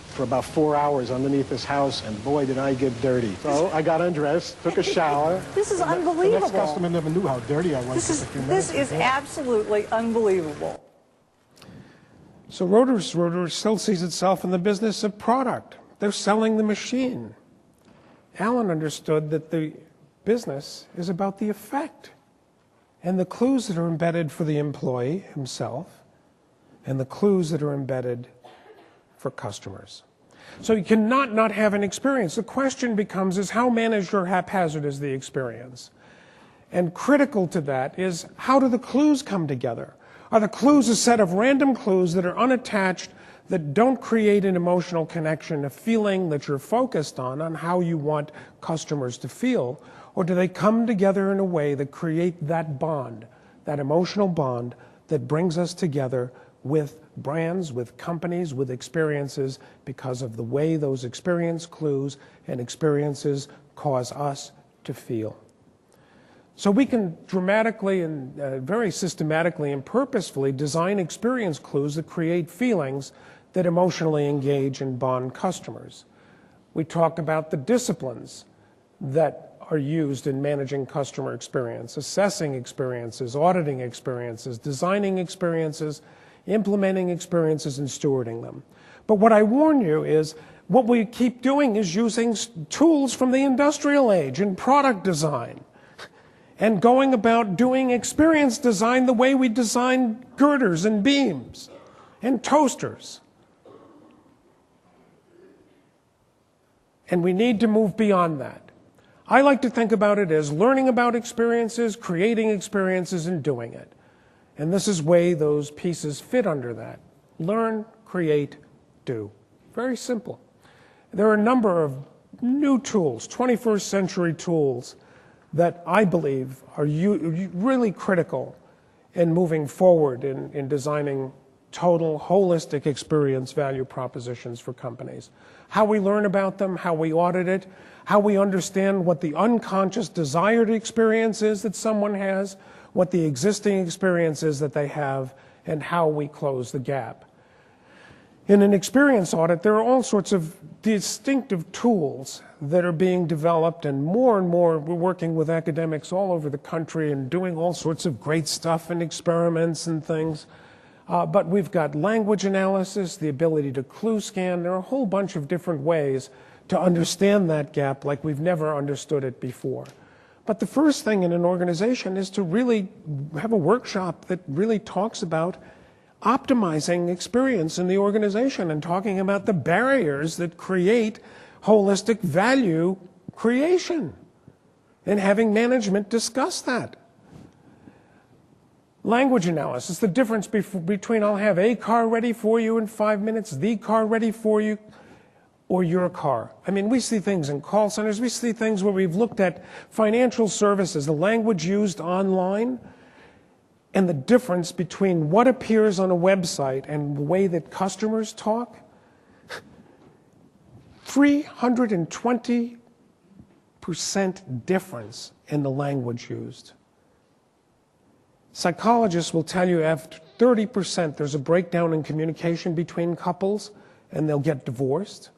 for about 4 hours underneath this house, and boy, did I get dirty. So I got undressed, took a shower. This is The unbelievable. next customer never knew how dirty I was. This is absolutely unbelievable. So Rotor still sees itself in the business of product. They're selling the machine. Alan understood that the business is about the effect and the clues that are embedded for the employee himself and the clues that are embedded for customers. So you cannot not have an experience. The question becomes is how managed or haphazard is the experience? And critical to that is how do the clues come together? Are the clues a set of random clues that are unattached, that don't create an emotional connection, a feeling that you're focused on how you want customers to feel? Or do they come together in a way that create that bond, that emotional bond that brings us together with brands, with companies, with experiences because of the way those experience clues and experiences cause us to feel? So we can dramatically and very systematically and purposefully design experience clues that create feelings that emotionally engage and bond customers. We talk about the disciplines that are used in managing customer experience, assessing experiences, auditing experiences, designing experiences, implementing experiences, and stewarding them. But what I warn you is what we keep doing is using tools from the industrial age in product design and going about doing experience design the way we design girders and beams and toasters. And we need to move beyond that. I like to think about it as learning about experiences, creating experiences, and doing it. And this is the way those pieces fit under that. Learn, create, do. Very simple. There are a number of new tools, 21st century tools, that I believe are really critical in moving forward in designing total, holistic experience value propositions for companies. How we learn about them, how we audit it, how we understand what the unconscious desired experience is that someone has, what the existing experience is that they have, and how we close the gap. In an experience audit, there are all sorts of distinctive tools that are being developed, and more we're working with academics all over the country and doing all sorts of great stuff and experiments and things. But we've got language analysis, the ability to clue scan. There are a whole bunch of different ways to understand that gap like we've never understood it before. But the first thing in an organization is to really have a workshop that really talks about optimizing experience in the organization and talking about the barriers that create holistic value creation and having management discuss that. Language analysis, the difference between I'll have a car ready for you in 5 minutes, the car ready for you, or your car. I mean, we see things in call centers, we see things where we've looked at financial services, the language used online, and the difference between what appears on a website and the way that customers talk. 320% difference in the language used. Psychologists will tell you after 30% there's a breakdown in communication between couples and they'll get divorced.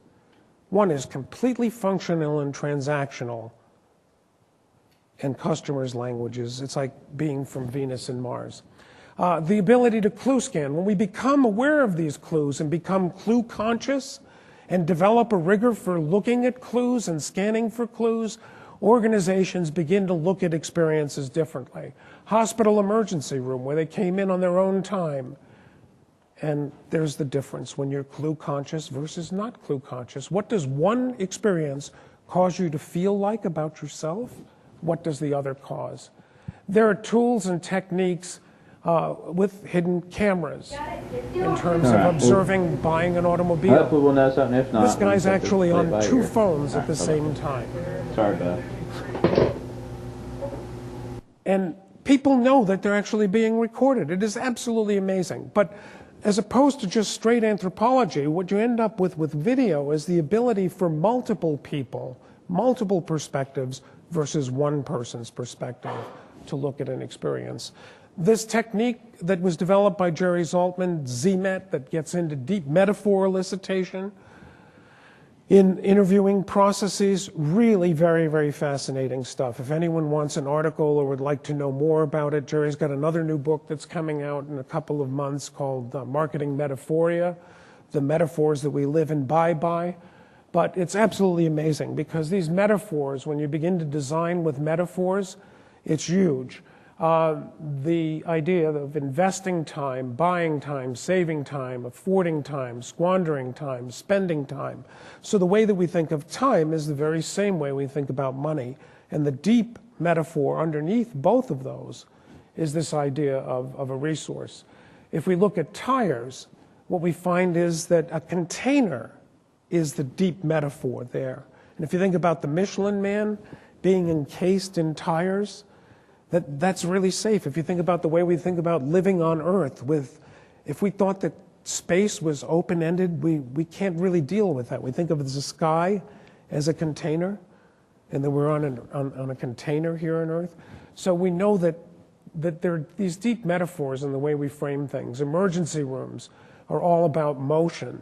One is completely functional and transactional, and customers' languages, it's like being from Venus and Mars. The ability to clue scan. When we become aware of these clues and become clue conscious and develop a rigor for looking at clues and scanning for clues, organizations begin to look at experiences differently. Hospital emergency room, where they came in on their own time. And there's the difference when you're clue conscious versus not clue conscious. What does one experience cause you to feel like about yourself? What does the other cause? There are tools and techniques with hidden cameras in terms of observing, buying an automobile. Hopefully we'll know something. If not, This guy's we'll take actually it on by 2 ear. phones at the Alright, same time. Sorry, Beth. And people know that they're actually being recorded. It is absolutely amazing. But as opposed to just straight anthropology, what you end up with video is the ability for multiple people, multiple perspectives versus one person's perspective to look at an experience. This technique that was developed by Jerry Zaltman, ZMET, that gets into deep metaphor elicitation in interviewing processes, really very, very fascinating stuff. If anyone wants an article or would like to know more about it, Jerry's got another new book that's coming out in a couple of months called Marketing Metaphoria, the metaphors that we live and buy by. But it's absolutely amazing because these metaphors, when you begin to design with metaphors, it's huge. The idea of investing time, buying time, saving time, affording time, squandering time, spending time. So the way that we think of time is the very same way we think about money. And the deep metaphor underneath both of those is this idea of a resource. If we look at tires, what we find is that a container is the deep metaphor there. And if you think about the Michelin Man being encased in tires, that's really safe. If you think about the way we think about living on Earth, if we thought that space was open-ended, we can't really deal with that. We think of the sky as a container, and that we're on a container here on Earth. So we know that there are these deep metaphors in the way we frame things. Emergency rooms are all about motion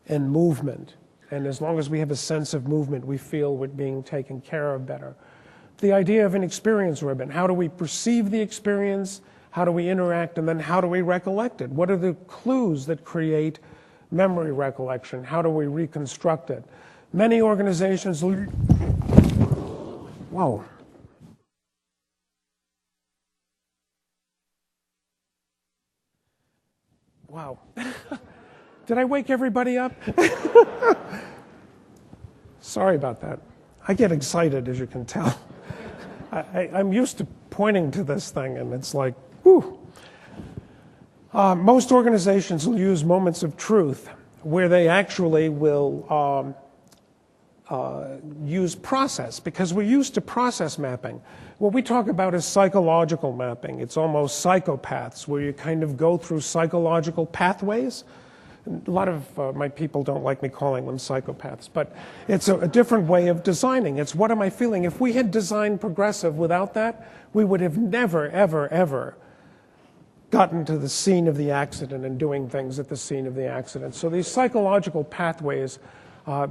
and movement. And as long as we have a sense of movement, we feel we're being taken care of better. The idea of an experience ribbon. How do we perceive the experience? How do we interact? And then how do we recollect it? What are the clues that create memory recollection? How do we reconstruct it? Many organizations... Whoa. Wow. Did I wake everybody up? Sorry about that. I get excited, as you can tell. I'm used to pointing to this thing, and it's like, whew. Most organizations will use moments of truth where they actually will use process, because we're used to process mapping. What we talk about is psychological mapping. It's almost psychopaths, where you kind of go through psychological pathways. A lot of my people don't like me calling them psychopaths, but it's a different way of designing. It's what am I feeling? If we had designed progressive without that, we would have never, ever, ever gotten to the scene of the accident and doing things at the scene of the accident. So these psychological pathways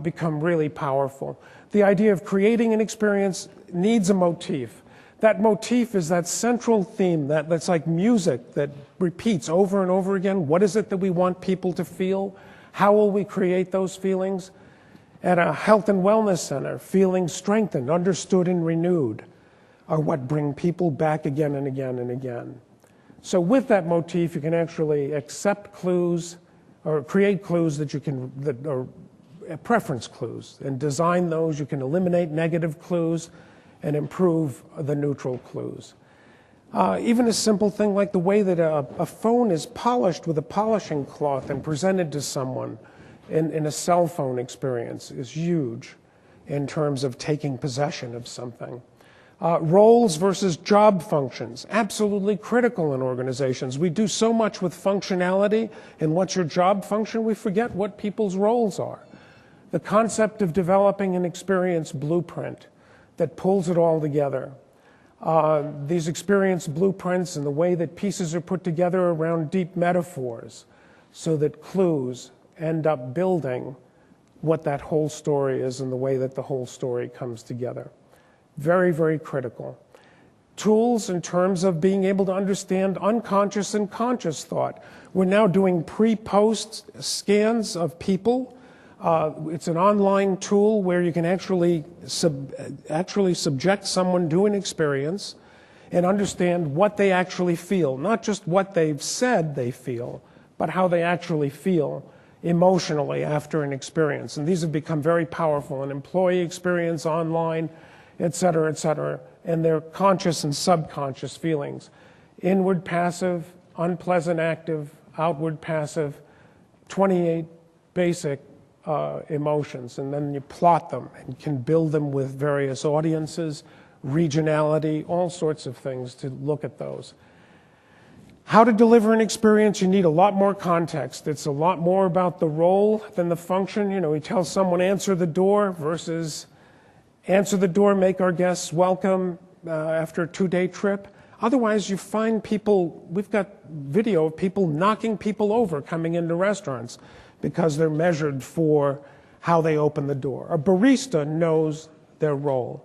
become really powerful. The idea of creating an experience needs a motif. That motif is that central theme that's like music that repeats over and over again. What is it that we want people to feel? How will we create those feelings? At a health and wellness center, feelings strengthened, understood, and renewed are what bring people back again and again and again. So with that motif, you can actually accept clues or create clues that are preference clues, and design those. You can eliminate negative clues and improve the neutral clues. Even a simple thing like the way that a phone is polished with a polishing cloth and presented to someone in a cell phone experience is huge in terms of taking possession of something. Roles versus job functions, absolutely critical in organizations. We do so much with functionality, and what's your job function? We forget what people's roles are. The concept of developing an experience blueprint that pulls it all together. These experience blueprints and the way that pieces are put together around deep metaphors so that clues end up building what that whole story is and the way that the whole story comes together. Very, very critical. Tools in terms of being able to understand unconscious and conscious thought. We're now doing pre-post scans of people. It's an online tool where you can actually subject someone to an experience and understand what they actually feel, not just what they've said they feel, but how they actually feel emotionally after an experience. And these have become very powerful in employee experience, online, et cetera, and their conscious and subconscious feelings. Inward passive, unpleasant active, outward passive, 28 basic emotions, and then you plot them and can build them with various audiences, regionality, all sorts of things to look at those. How to deliver an experience, you need a lot more context. It's a lot more about the role than the function. You know, we tell someone answer the door versus answer the door, make our guests welcome after a 2-day trip. Otherwise, you find people, we've got video of people knocking people over coming into restaurants because they're measured for how they open the door. A barista knows their role.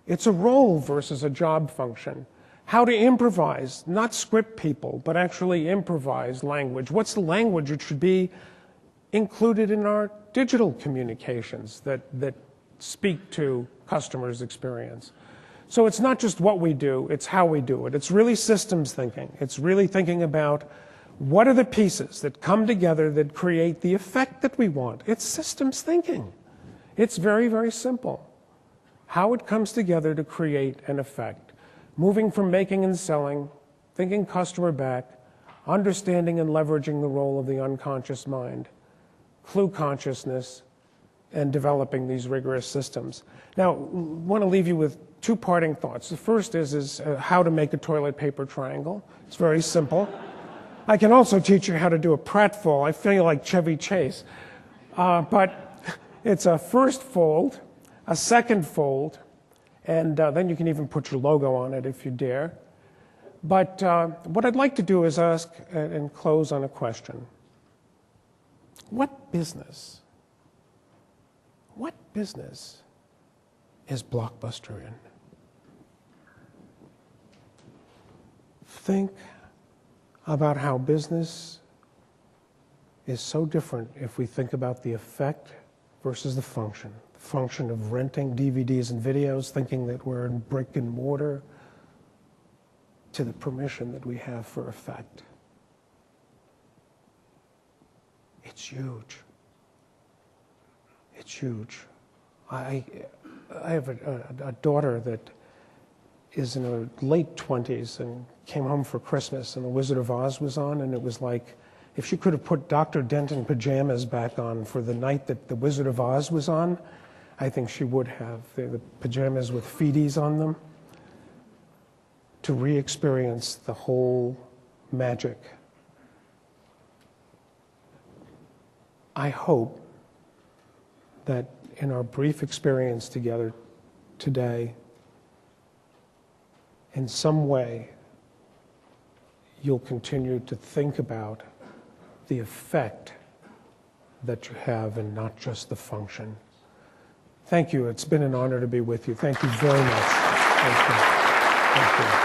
It's a role versus a job function. How to improvise, not script people, but actually improvise language. What's the language that should be included in our digital communications that speak to customers' experience? So it's not just what we do, it's how we do it. It's really systems thinking. It's really thinking about what are the pieces that come together that create the effect that we want. It's systems thinking. It's very, very simple. How it comes together to create an effect. Moving from making and selling, thinking customer back, understanding and leveraging the role of the unconscious mind, clue consciousness, and developing these rigorous systems. Now, I want to leave you with 2 parting thoughts. The first is how to make a toilet paper triangle. It's very simple. I can also teach you how to do a pratfall. I feel like Chevy Chase. But it's a first fold, a second fold, and then you can even put your logo on it if you dare. But what I'd like to do is ask and close on a question. What business is Blockbuster in? Think about how business is so different if we think about the effect versus the function. The function of renting DVDs and videos, thinking that we're in brick and mortar, to the permission that we have for effect. It's huge. It's huge. I have a daughter that is in her late 20s and came home for Christmas and The Wizard of Oz was on, and it was like if she could have put Dr. Denton pajamas back on for the night that The Wizard of Oz was on, I think she would have. The pajamas with feeties on them, to re-experience the whole magic. I hope that in our brief experience together today, in some way, you'll continue to think about the effect that you have and not just the function. Thank you. It's been an honor to be with you. Thank you very much. Thank you. Thank you.